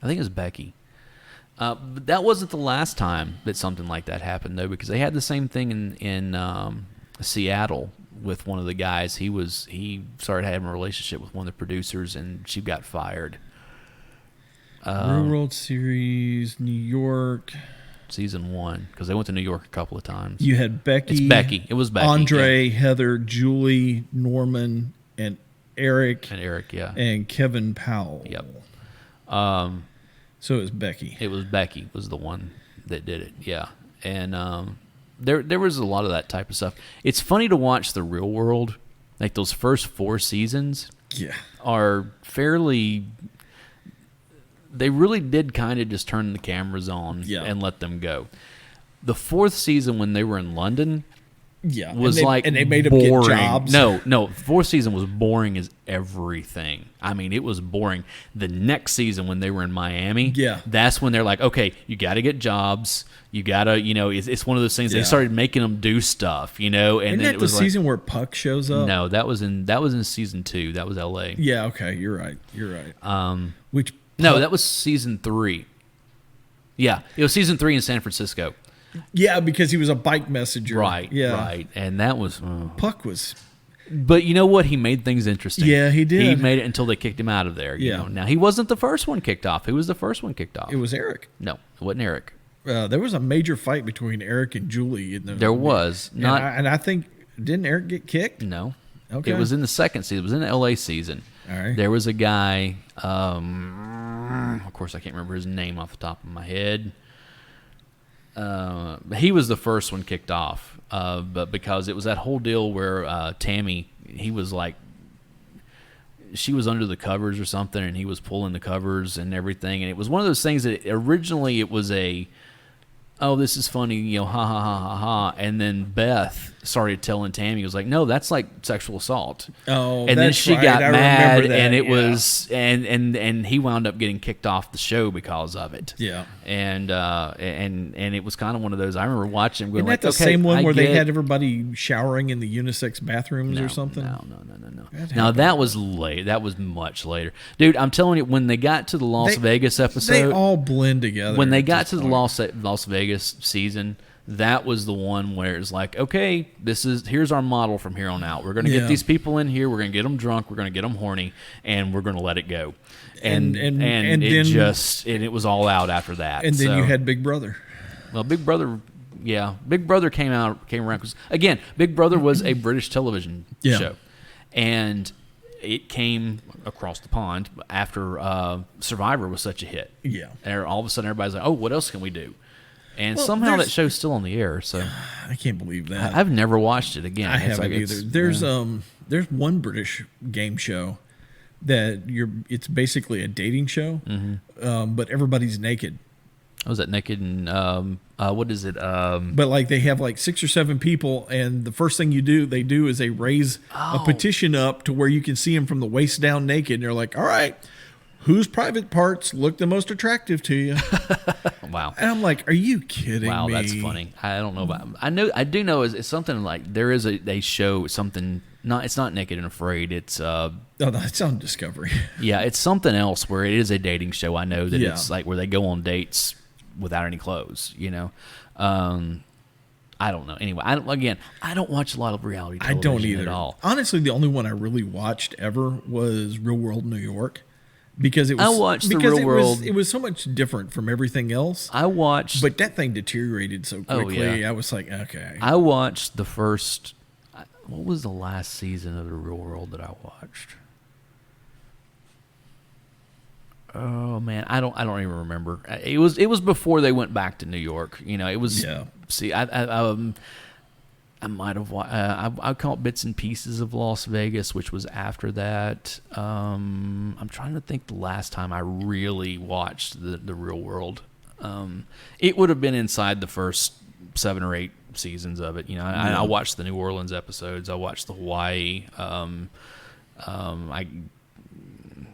I think it was Becky. But that wasn't the last time that something like that happened, though, because they had the same thing in Seattle with one of the guys. He started having a relationship with one of the producers, and she got fired. Real World Series, New York. Season 1, because they went to New York a couple of times. You had Becky. It's Becky. It was Becky. Andre, Heather, Julie, Norman, and Eric. And Eric, yeah. And Kevin Powell. Yep. So it was Becky. It was Becky was the one that did it, yeah. And there was a lot of that type of stuff. It's funny to watch The Real World. Like those first 4 seasons are fairly... They really did kind of just turn the cameras on and let them go. The 4th season when they were in London was and they made them get jobs. No, 4th season was boring as everything. I mean, it was boring. The next season when they were in Miami, that's when they're like, okay, you got to get jobs. You got to, it's one of those things. They started making them do stuff, And Isn't that the season where Puck shows up? No, that was in season 2. That was L.A. Yeah, okay, you're right. No, that was season 3. Yeah, it was season 3 in San Francisco. Yeah, because he was a bike messenger. Right, right. And that was... Puck was... But you know what? He made things interesting. Yeah, he did. He made it until they kicked him out of there. You know? Now, he wasn't the first one kicked off. Who was the first one kicked off? It was Eric. No, it wasn't Eric. There was a major fight between Eric and Julie. There was. And I think... Didn't Eric get kicked? No. Okay. It was in the second season. It was in the L.A. season. All right. There was a guy... of course, I can't remember his name off the top of my head. He was the first one kicked off, but because it was that whole deal where Tammy, he was like, she was under the covers or something, and he was pulling the covers and everything, and it was one of those things that originally it was oh, this is funny, ha ha ha ha ha, and then Beth started telling Tammy, was like, no, that's like sexual assault. Oh, and then she got mad, and it was, and he wound up getting kicked off the show because of it. Yeah, and it was kind of one of those. I remember watching. Isn't that the same one where they had everybody showering in the unisex bathrooms or something? No. Now that was late. That was much later, dude. I'm telling you, when they got to the Las Vegas episode, they all blend together. When they got to the Las Vegas season, that was the one where it's like, okay, here's our model from here on out. We're going to get these people in here. We're going to get them drunk. We're going to get them horny, and we're going to let it go. And it was all out after that. And then you had Big Brother. Well, Big Brother, Big Brother came around. 'Cause, again, Big Brother was a British television show, and it came across the pond after Survivor was such a hit. Yeah, and all of a sudden everybody's like, oh, what else can we do? And somehow that show's still on the air. So I can't believe that. I've never watched it again. I haven't either. There's one British game show that it's basically a dating show, but everybody's naked. Oh, is that naked and what is it? But like they have like 6 or 7 people, and the first thing they do is they raise a petition up to where you can see them from the waist down naked. And they're like, all right, whose private parts look the most attractive to you? Wow. And I'm like, are you kidding me? Wow, that's funny. I don't know about. I do know it's something like there is a show something. It's not Naked and Afraid. It's no, it's on Discovery. Yeah, it's something else where it is a dating show. I know that it's like where they go on dates without any clothes. I don't know. Anyway, I don't watch a lot of reality television. I don't either. At all. Honestly, the only one I really watched ever was Real World New York. Because it was, I watched The Real World. It was so much different from everything else. But that thing deteriorated so quickly. Oh, yeah. I was like, okay. I watched the first. What was the last season of The Real World that I watched? Oh man, I don't even remember. It was before they went back to New York. It was. Yeah. See, I might have. I caught bits and pieces of Las Vegas, which was after that. I'm trying to think the last time I really watched the Real World. It would have been inside the first 7 or 8 seasons of it. I watched the New Orleans episodes. I watched the Hawaii.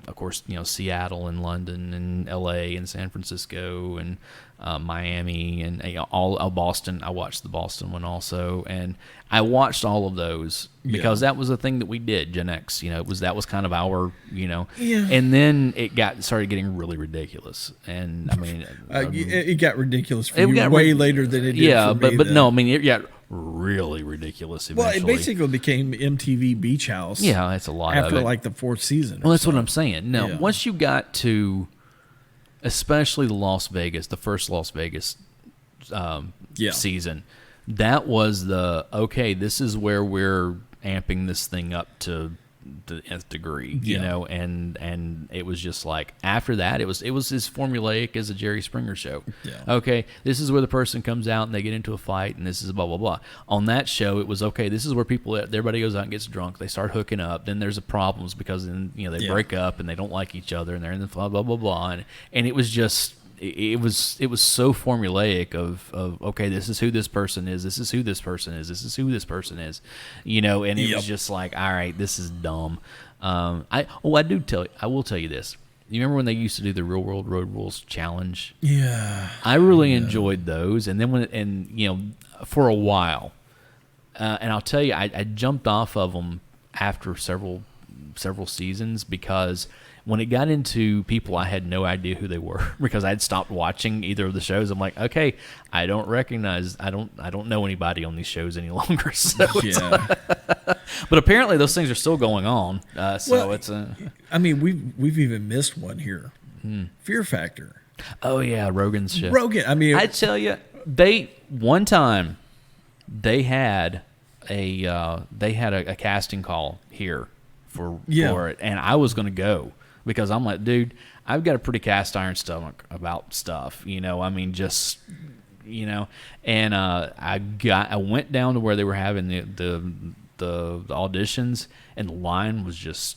of course, Seattle and London and L.A. and San Francisco and Miami and all Boston. I watched the Boston one also, and I watched all of those because that was a thing that we did. Gen X, that was kind of our, and then it started getting really ridiculous, and I mean, it got ridiculous for you way later than it did. Yeah, for me, but no, I mean, it got really ridiculous eventually. Well, it basically became MTV Beach House. Yeah, that's a lot after of it. like the fourth season. Well, that's what I'm saying. No, once you got to, especially the first Las Vegas season, that was this is where we're amping this thing up to the nth degree, and it was just like after that it was as formulaic as a Jerry Springer show. Okay, this is where the person comes out and they get into a fight and this is blah blah blah. On that show it was this is where everybody goes out and gets drunk, they start hooking up, then there's problems because then they break up and they don't like each other and they're in the blah blah blah blah, and it was just it was so formulaic of okay, this is who this person is, this is who this person is, this is who this person is, and it was just like, all right, this is dumb. I will tell you this. You remember when they used to do the Real World Road Rules Challenge? Yeah, I really enjoyed those, and then for a while, and I'll tell you, I jumped off of them after several seasons because when it got into people I had no idea who they were because I had stopped watching either of the shows, I'm like, okay, I don't know anybody on these shows any longer. So but apparently those things are still going on. I mean, we've even missed one here. Fear Factor. Oh yeah, Rogan's show. I mean, I tell you, one time they had a casting call here for it, and I was going to go. Because I'm like, dude, I've got a pretty cast iron stomach about stuff, I mean, just, and I went down to where they were having the auditions, and the line was just,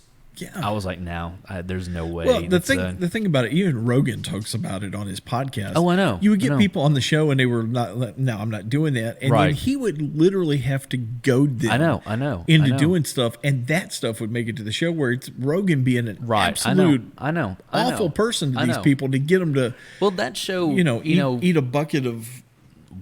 I was like, no, there's no way. Well, the thing about it, even Rogan talks about it on his podcast. Oh, I know. You would get people on the show, and they were not. No, I'm not doing that. And then he would literally have to goad them. I know. Into doing stuff, and that stuff would make it to the show. Where it's Rogan being an absolute, awful person to these people to get them to. Well, that show, eat a bucket of.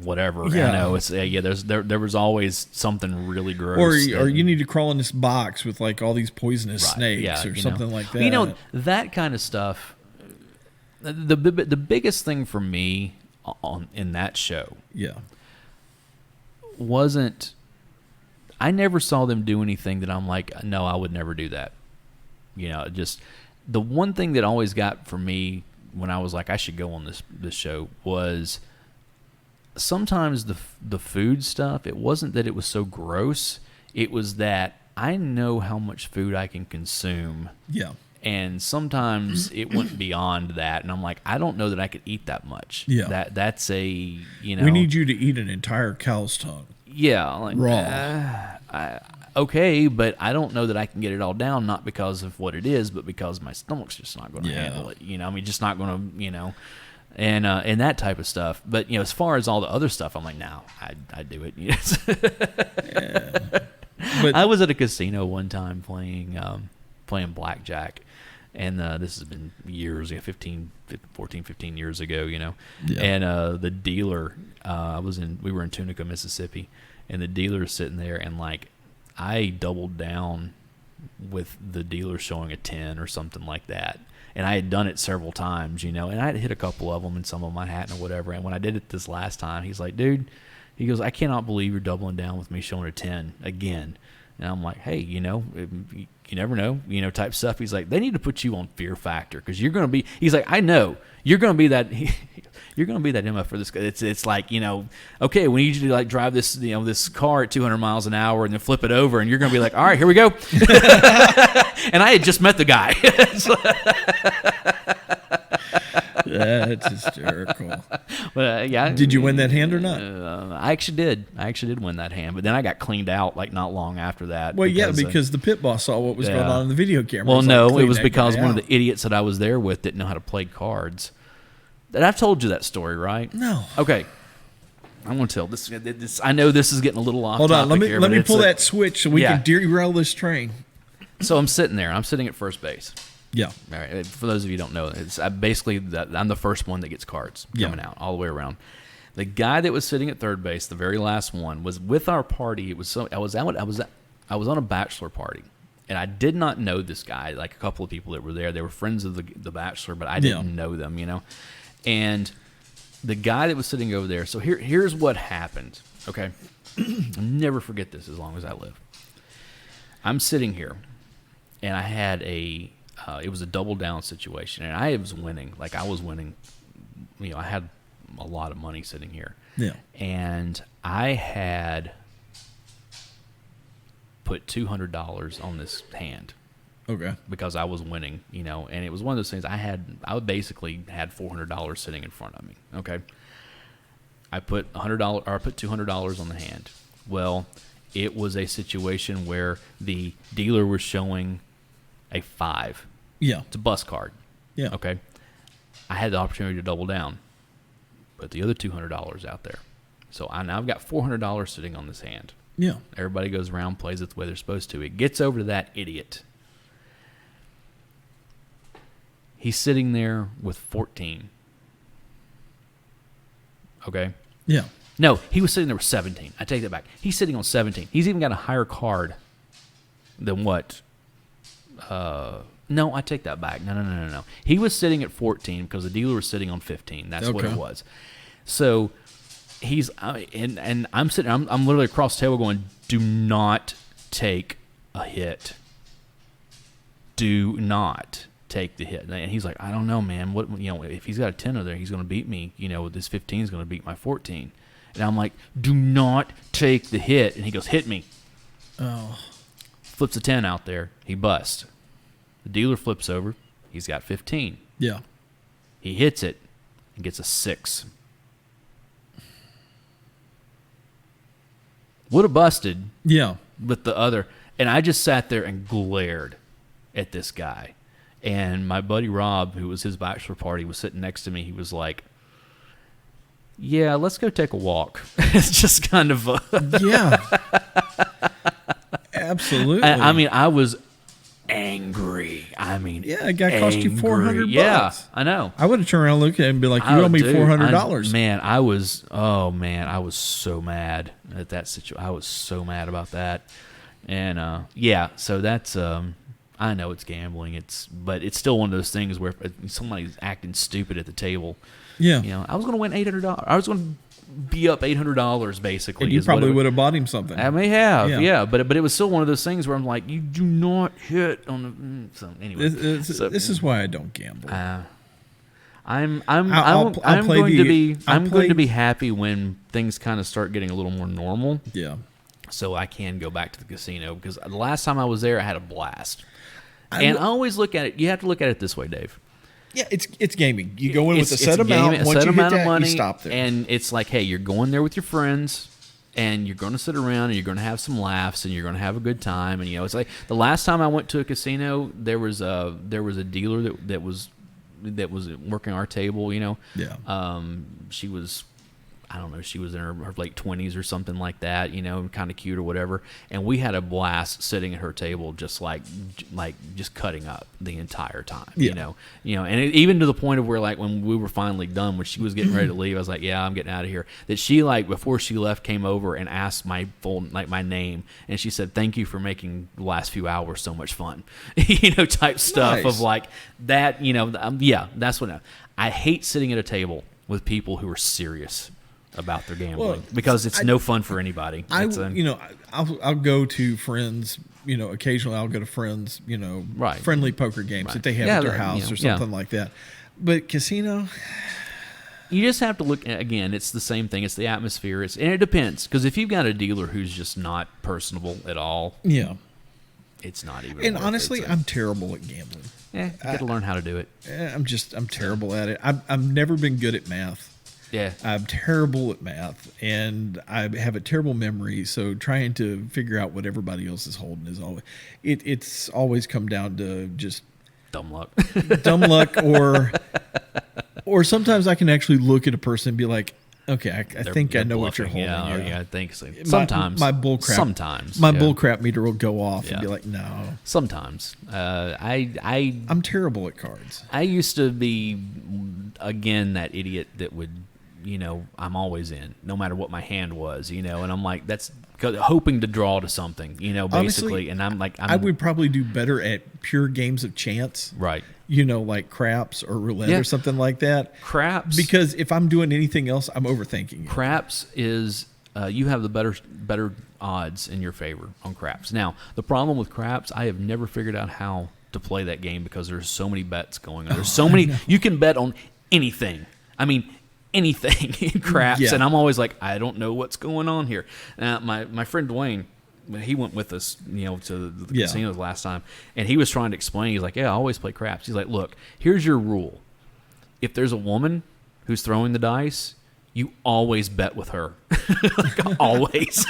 Whatever. I know it's there was always something really gross, or you need to crawl in this box with like all these poisonous snakes or something like that. That kind of stuff. The biggest thing for me in that show, wasn't. I never saw them do anything that I'm like, no, I would never do that. Just the one thing that always got for me when I was like, I should go on this show was. Sometimes the food stuff, it wasn't that it was so gross. It was that I know how much food I can consume. Yeah. And sometimes it went beyond that. And I'm like, I don't know that I could eat that much. Yeah. That's we need you to eat an entire cow's tongue. Yeah. Like, raw. Okay, but I don't know that I can get it all down, not because of what it is, but because my stomach's just not going to handle it. I mean, just not going to, and that type of stuff. But as far as all the other stuff, I'm like, no, I'd do it. But I was at a casino one time playing blackjack, and this has been years, 14, 15 years ago, And the dealer, we were in Tunica, Mississippi, and the dealer's sitting there, and like I doubled down with the dealer showing a 10 or something like that. And I had done it several times, and I had hit a couple of them, and some of them I hadn't or whatever. And when I did it this last time, he's like, dude, he goes, I cannot believe you're doubling down with me showing a 10 again. And I'm like, hey, you never know, type stuff. He's like, they need to put you on Fear Factor because you're going to be, he's like, I know, you're going to be that, you're going to be that MF for this. It's like, okay, we need you to like drive this, this car at 200 miles an hour and then flip it over, and you're going to be like, all right, here we go. And I had just met the guy. That's hysterical. But did you win that hand or not? I actually did. I actually did win that hand, but then I got cleaned out like not long after that. Well, because the pit boss saw what was going on in the video camera. Well, no, it was because one of the idiots that I was there with didn't know how to play cards. And I've told you that story, right? No. Okay. I'm going to tell this. I know this is getting a little off. Hold on. Let me pull that switch so we can derail this train. So I'm sitting there. I'm sitting at first base. Yeah. All right. For those of you who don't know, it's basically I'm the first one that gets cards coming out all the way around. The guy that was sitting at third base, the very last one, was with our party. It was I was on a bachelor party, and I did not know this guy. Like a couple of people that were there, they were friends of the bachelor, but I didn't know them, And the guy that was sitting over there. So here's what happened. Okay, I'll never forget this as long as I live. I'm sitting here, and I had it was a double down situation, and I was winning. Like I was winning. I had a lot of money sitting here. Yeah. And I had put $200 on this hand. Okay. Because I was winning, and it was one of those things I basically had $400 sitting in front of me. Okay. I put $200 on the hand. Well, it was a situation where the dealer was showing a 5. Yeah. It's a bus card. Yeah. Okay. I had the opportunity to double down. Put the other $200 out there. So now I've got $400 sitting on this hand. Yeah. Everybody goes around, plays it the way they're supposed to. It gets over to that idiot. He's sitting there with 14. Okay? Yeah. No, he was sitting there with 17. I take that back. He's sitting on 17. He's even got a higher card than what? No, I take that back. No. He was sitting at 14 because the dealer was sitting on 15. That's what it was. So he's and I'm sitting. I'm literally across the table going, "Do not take a hit. Do not take the hit." And he's like, "I don't know, man. What if he's got a 10 over there, he's going to beat me. This 15 is going to beat my 14." And I'm like, "Do not take the hit." And he goes, "Hit me." Oh. Flips a 10 out there. He busts. The dealer flips over. He's got 15. Yeah. He hits it and gets a 6. Would have busted. Yeah. With the other. And I just sat there and glared at this guy. And my buddy Rob, who was his bachelor party, was sitting next to me. He was like, "Yeah, let's go take a walk." It's just kind of yeah. Absolutely. I was angry. Yeah, it got cost you $400. Yeah, I know. I would have turned around and looked at it and be like, "You owe me $400." I was so mad at that situation. I was so mad about that. And so that's I know it's gambling. But it's still one of those things where somebody's acting stupid at the table. Yeah. I was going to win $800. I was going to be up $800 basically. And you probably would have bought him something. I may have, yeah. But it was still one of those things where I'm like, you do not hit on the. So anyway, this is why I don't gamble. I'm going to be happy when things kind of start getting a little more normal. Yeah. So I can go back to the casino because the last time I was there, I had a blast. And I always look at it. You have to look at it this way, Dave. Yeah, it's gaming. You go in with a set amount. Once you hit that, money, you stop there. And it's like, hey, you're going there with your friends, and you're going to sit around, and you're going to have some laughs, and you're going to have a good time. And it's like the last time I went to a casino, there was a dealer that was working our table. Yeah. She was. I don't know, she was in her late 20s or something like that, kind of cute or whatever. And we had a blast sitting at her table, just like just cutting up the entire time, and even to the point of where when we were finally done, when she was getting ready to leave, I was like, "Yeah, I'm getting out of here." That she before she left came over and asked my my name, and she said, "Thank you for making the last few hours so much fun," type stuff. Nice. Of that, yeah, that's what I hate sitting at a table with people who are serious about their gambling because it's no fun for anybody. I'll go to friends. Occasionally I'll go to friends. Right. Friendly poker games that they have at their house or something like that. But casino, you just have to look again. It's the same thing. It's the atmosphere. And it depends because if you've got a dealer who's just not personable at all, it's not even. And honestly, I'm terrible at gambling. Yeah, you got to learn how to do it. I'm terrible at it. I've never been good at math. Yeah, I'm terrible at math, and I have a terrible memory. So trying to figure out what everybody else is holding is always it's always come down to just dumb luck, or sometimes I can actually look at a person and be like, Okay, I think I know what you're holding. Yeah, I think so. Sometimes. My bull crap. Sometimes. My bull crap meter will go off and be like, no. Sometimes. I'm terrible at cards. I used to be, again, that idiot that would, I'm always in, no matter what my hand was, and I'm like, that's hoping to draw to something, basically. Honestly, and I'm like, I would probably do better at pure games of chance. Right. Like craps or roulette or something like that. Craps. Because if I'm doing anything else, I'm overthinking it. Craps is, you have the better odds in your favor on craps. Now, the problem with craps, I have never figured out how to play that game because there's so many bets going on. There's so many, you can bet on anything. I mean, anything in craps. And I'm always like, I don't know what's going on here. My friend Dwayne, when he went with us, to the casinos last time, and he was trying to explain. He's like, "Yeah, I always play craps." He's like, "Look, here's your rule: if there's a woman who's throwing the dice, you always bet with her. Like, always.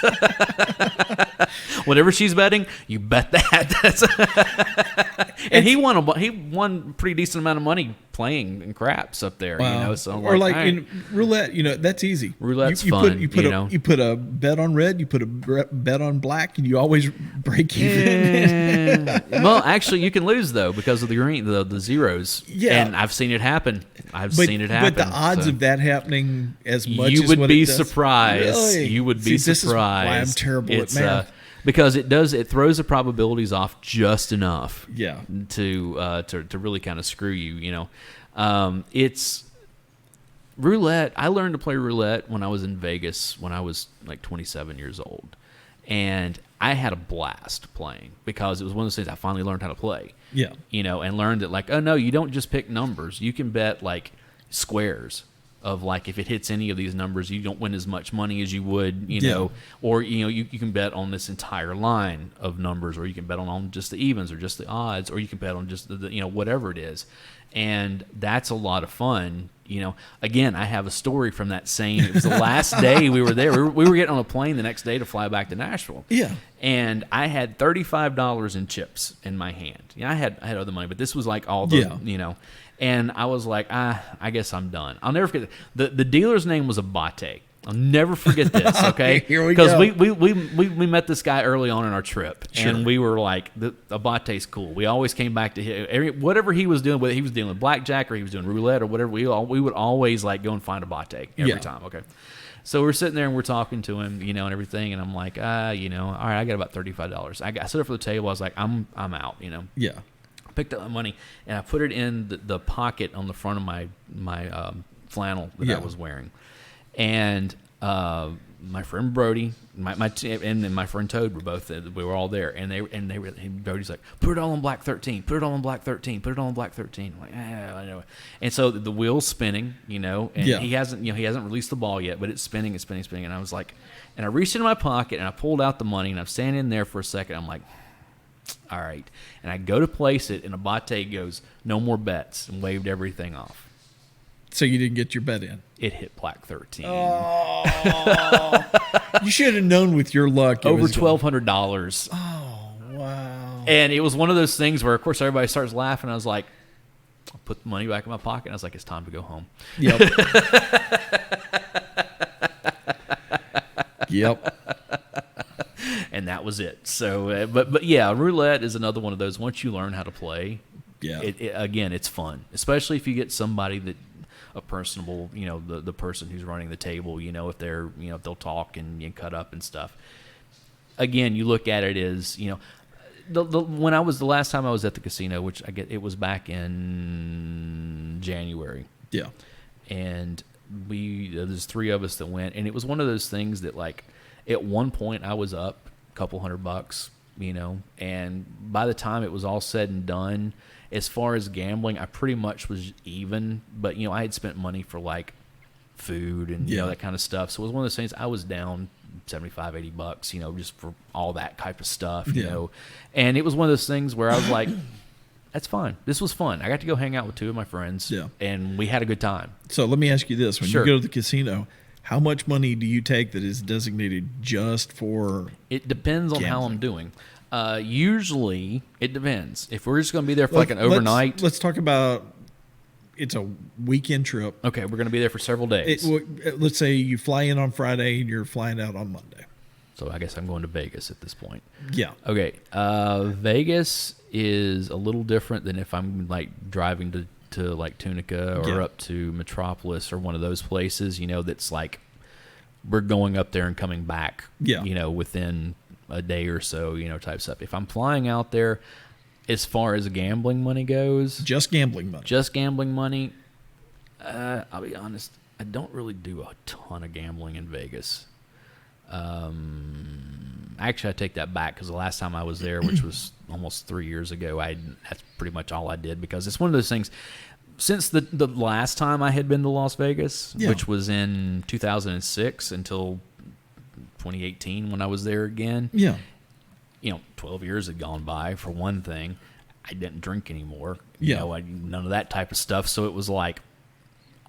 Whatever she's betting, you bet that." And he won a pretty decent amount of money playing in craps up there. Wow. So or in roulette, that's easy. Roulette's fun. You put a bet on red, you put a bet on black, and you always break even. Well, actually, you can lose though because of the zeros. Yeah, and I've seen it happen. But the odds of that happening as much you as would what be it does, surprised. Really? You would be surprised. This is why I'm terrible at math. Because it throws the probabilities off just enough. Yeah. To really kind of screw you. It's roulette. I learned to play roulette when I was in Vegas when I was like 27 years old, and I had a blast playing because it was one of those things I finally learned how to play. Yeah. And learned that like, oh no, you don't just pick numbers. You can bet like squares. Of like if it hits any of these numbers, you don't win as much money as you would, or you can bet on this entire line of numbers, or you can bet on just the evens or just the odds, or you can bet on just the whatever it is, and that's a lot of fun. Again, I have a story from that same. It was the last day we were there. We were getting on a plane the next day to fly back to Nashville. Yeah, and I had $35 in chips in my hand. I had other money, but this was like all the And I was like, I guess I'm done. I'll never forget the dealer's name was Abate. I'll never forget this. Okay, here we go. Because we met this guy early on in our trip, and we were like, Abate's cool. We always came back to him. Whatever he was doing, whether he was dealing with blackjack or he was doing roulette or whatever, we would always like go and find Abate every time. Okay. So we're sitting there and we're talking to him, and everything, and I'm like, all right, I got about $35. I set up for the table. I was like, I'm out, Yeah. Picked up my money and I put it in the pocket on the front of my flannel that I was wearing, and my friend Brody, and my friend Toad we were all there, and Brody's like, put it all on black 13, put it all on black 13, put it all on black 13. I'm like, I know. And so the wheel's spinning, and he hasn't released the ball yet, but it's spinning, and I was like, and I reached into my pocket and I pulled out the money, and I'm standing in there for a second. I'm like, all right. And I go to place it, and Abate goes, no more bets, and waved everything off. So you didn't get your bet in? It hit black 13. Oh. You should have known with your luck. Over $1,200. Oh, wow. And it was one of those things where, of course, everybody starts laughing. I was like, I put the money back in my pocket, and I was like, it's time to go home. Yep. Yep. And that was it. So, but yeah, roulette is another one of those. Once you learn how to play, again, it's fun, especially if you get somebody that a personable, the person who's running the table, if they're, if they'll talk and cut up and stuff. Again, you look at it as, the last time I was at the casino, which it was back in January. Yeah. And there's three of us that went, and it was one of those things that like at one point I was up couple $100, and by the time it was all said and done, as far as gambling, I pretty much was even, but I had spent money for like food and that kind of stuff, so it was one of those things. I was down $75-$80, just for all that type of stuff, and it was one of those things where I was like, that's fine. This was fun. I got to go hang out with two of my friends, and we had a good time. So let me ask you this: when you go to the casino, how much money do you take that is designated just for? It depends on how I'm doing. Usually, it depends. If we're just going to be there for like an overnight. Let's talk about it's a weekend trip. Okay, we're going to be there for several days. Let's say you fly in on Friday and you're flying out on Monday. So I guess I'm going to Vegas at this point. Yeah. Okay. Vegas is a little different than if I'm like driving to like Tunica or up to Metropolis or one of those places, that's like we're going up there and coming back, within a day or so, type stuff. If I'm flying out there, as far as gambling money goes, just gambling money, I'll be honest, I don't really do a ton of gambling in Vegas. Actually, I take that back because the last time I was there, which was almost 3 years ago, that's pretty much all I did because it's one of those things. Since the last time I had been to Las Vegas, which was in 2006 until 2018 when I was there again, 12 years had gone by for one thing. I didn't drink anymore. None of that type of stuff. So it was like,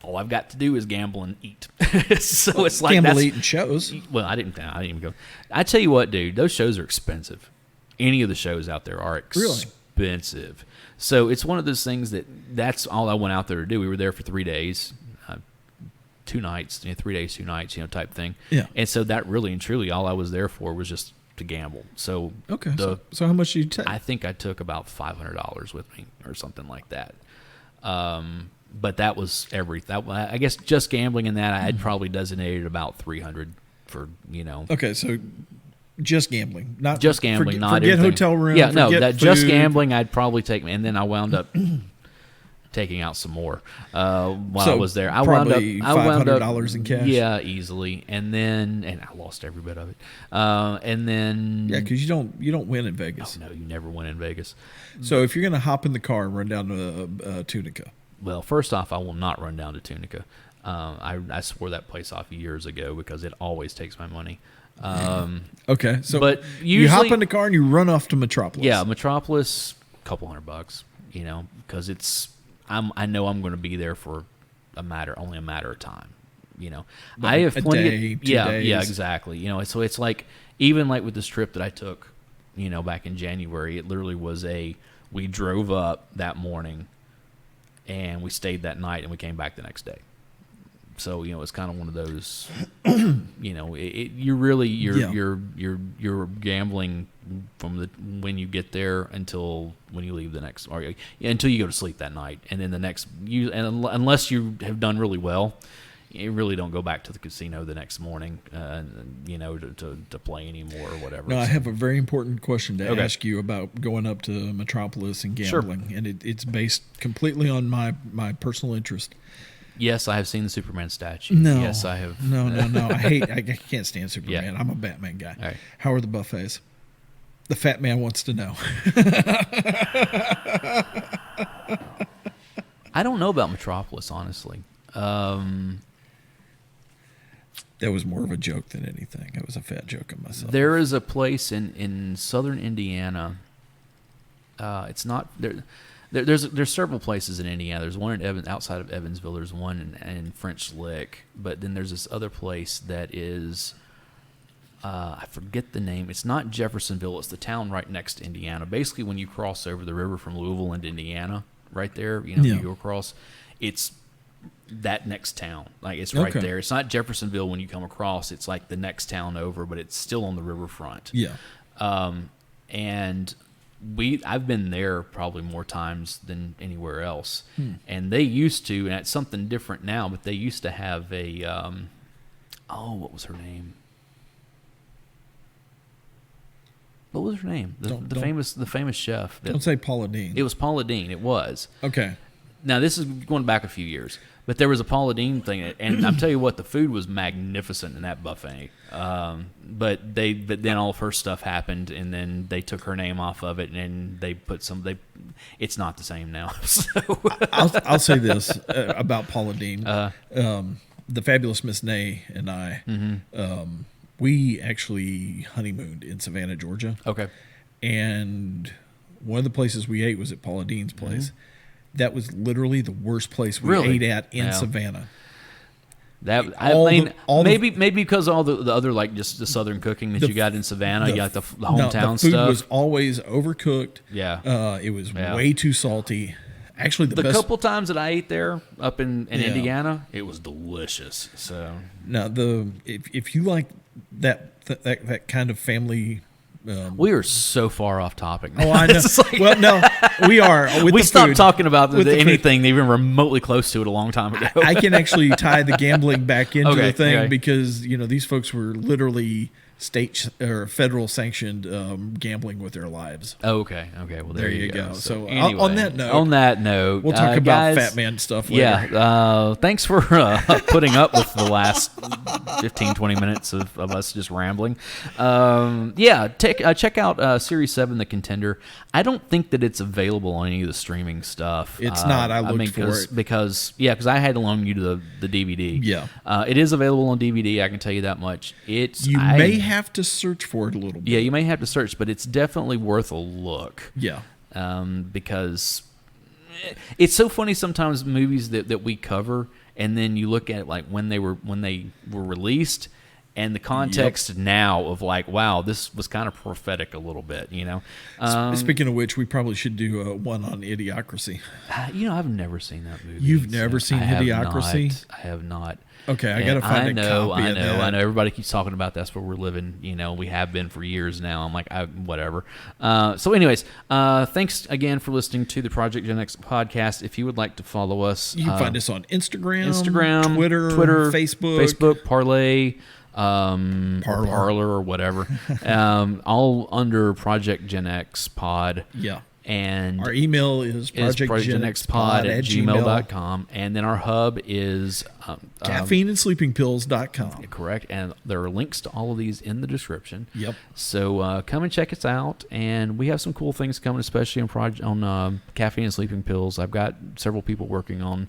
all I've got to do is gamble and eat. So it's like gamble, eat, and shows. Well, I didn't even go. I tell you what, dude, those shows are expensive. Any of the shows out there are expensive. Really? So it's one of those things that's all I went out there to do. We were there for 3 days, 2 nights, 3 days, 2 nights, type thing. Yeah. And so that really and truly all I was there for was just to gamble. So okay. So how much did you take? I think I took about $500 with me or something like that. But that was everything. I guess just gambling in that, I had probably designated about $300 for, Okay, so just gambling, not just gambling, not forget everything. Hotel room. Yeah, no, that food. Just gambling, I'd probably take, and then I wound up taking out some more while I was there. I wound up $500 in cash. Yeah, easily, and I lost every bit of it. And then because you don't win in Vegas. No, you never win in Vegas. So if you're gonna hop in the car and run down to Tunica. Well, first off, I will not run down to Tunica. I swore that place off years ago because it always takes my money. Okay, so but usually, you hop in the car and you run off to Metropolis. Yeah, Metropolis, a couple $100, because I know I'm going to be there for only a matter of time. I have plenty of 2 days. Yeah, exactly. So it's like even like with this trip that I took, back in January, it literally was we drove up that morning. And we stayed that night, and we came back the next day. So it's kind of one of those, you're gambling from when you get there until when you leave the next, or until you go to sleep that night, and then the next unless you have done really well, you really don't go back to the casino the next morning, to play anymore or whatever. No, I have a very important question to ask you about going up to Metropolis and gambling, and it's based completely on my personal interest. Yes, I have seen the Superman statue. No. Yes, I have. No. I can't stand Superman. Yeah. I'm a Batman guy. Right. How are the buffets? The fat man wants to know. I don't know about Metropolis, honestly. That was more of a joke than anything. It was a fat joke of myself. There is a place in southern Indiana. It's not there. There's several places in Indiana. There's one outside of Evansville. There's one in French Lick. But then there's this other place that is, I forget the name. It's not Jeffersonville. It's the town right next to Indiana. Basically, when you cross over the river from Louisville into Indiana, right there, you go across, it's that next town. Like it's right there. It's not Jeffersonville when you come across. It's like the next town over, but it's still on the riverfront. Yeah. And I've been there probably more times than anywhere else. And they used to, and it's something different now, but they used to have a, what was her name? What was her name? The famous chef. Don't say Paula Dean. It was Paula Dean. It was. Okay. Now, this is going back a few years, but there was a Paula Dean thing, and I'll tell you what, the food was magnificent in that buffet. But then all of her stuff happened, and then they took her name off of it, and they put it's not the same now. So. I'll say this about Paula Dean. The fabulous Miss Nay and I, we actually honeymooned in Savannah, Georgia. Okay. And one of the places we ate was at Paula Dean's place. That was literally the worst place we ate at in Savannah. Maybe because all the other like just the southern cooking that you got in Savannah, you got the hometown the food stuff. Was always overcooked. Yeah, it was way too salty. Actually, the couple times that I ate there up in Indiana, it was delicious. So now if you like that kind of family. We are so far off topic. Oh, I know. Well, no, we are. We stopped talking about anything even remotely close to it a long time ago. I can actually tie the gambling back into the thing because these folks were literally state or federal sanctioned gambling with their lives. Oh, okay. Well, there you go. So anyway, on that note, we'll talk about Fat Man stuff later. Yeah. Thanks for putting up with the last 15, 20 minutes of us just rambling. Check out Series 7, The Contender. I don't think that it's available on any of the streaming stuff. It's not. I looked for it. Because I had to loan you to the DVD. Yeah. It is available on DVD, I can tell you that much. You may have to search for it a little bit. Yeah, you may have to search, but it's definitely worth a look. Yeah. Because it's so funny sometimes movies that we cover, and then you look at like when they were released, and the context now of like, wow, this was kind of prophetic a little bit, Speaking of which, we probably should do one on Idiocracy. I've never seen that movie. You've never seen Idiocracy? I have not. Okay, I got to find a copy of that. I know. Everybody keeps talking about that's where we're living. We have been for years now. I'm like, whatever. So anyways, thanks again for listening to the Project Gen X podcast. If you would like to follow us, you can find us on Instagram, Twitter, Facebook, Parler or whatever, all under Project Gen X Pod. Yeah. And our email is projectgenxpod@gmail.com. And then our hub is caffeineandsleepingpills.com. Correct. And there are links to all of these in the description. Yep. So come and check us out. And we have some cool things coming, especially on Caffeine and Sleeping Pills. I've got several people working on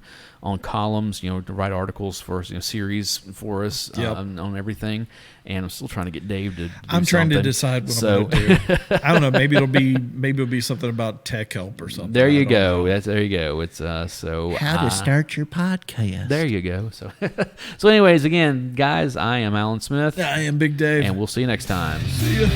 columns, to write articles for us, series for us on everything. And I'm still trying to get Dave to do I'm trying something. to decide what I'm going to do. I don't know. Maybe it'll be something about tech help or something. There you go. There you go. It's so how to start your podcast. There you go. So anyways, again, guys, I am Alan Smith. I am Big Dave. And we'll see you next time. See ya.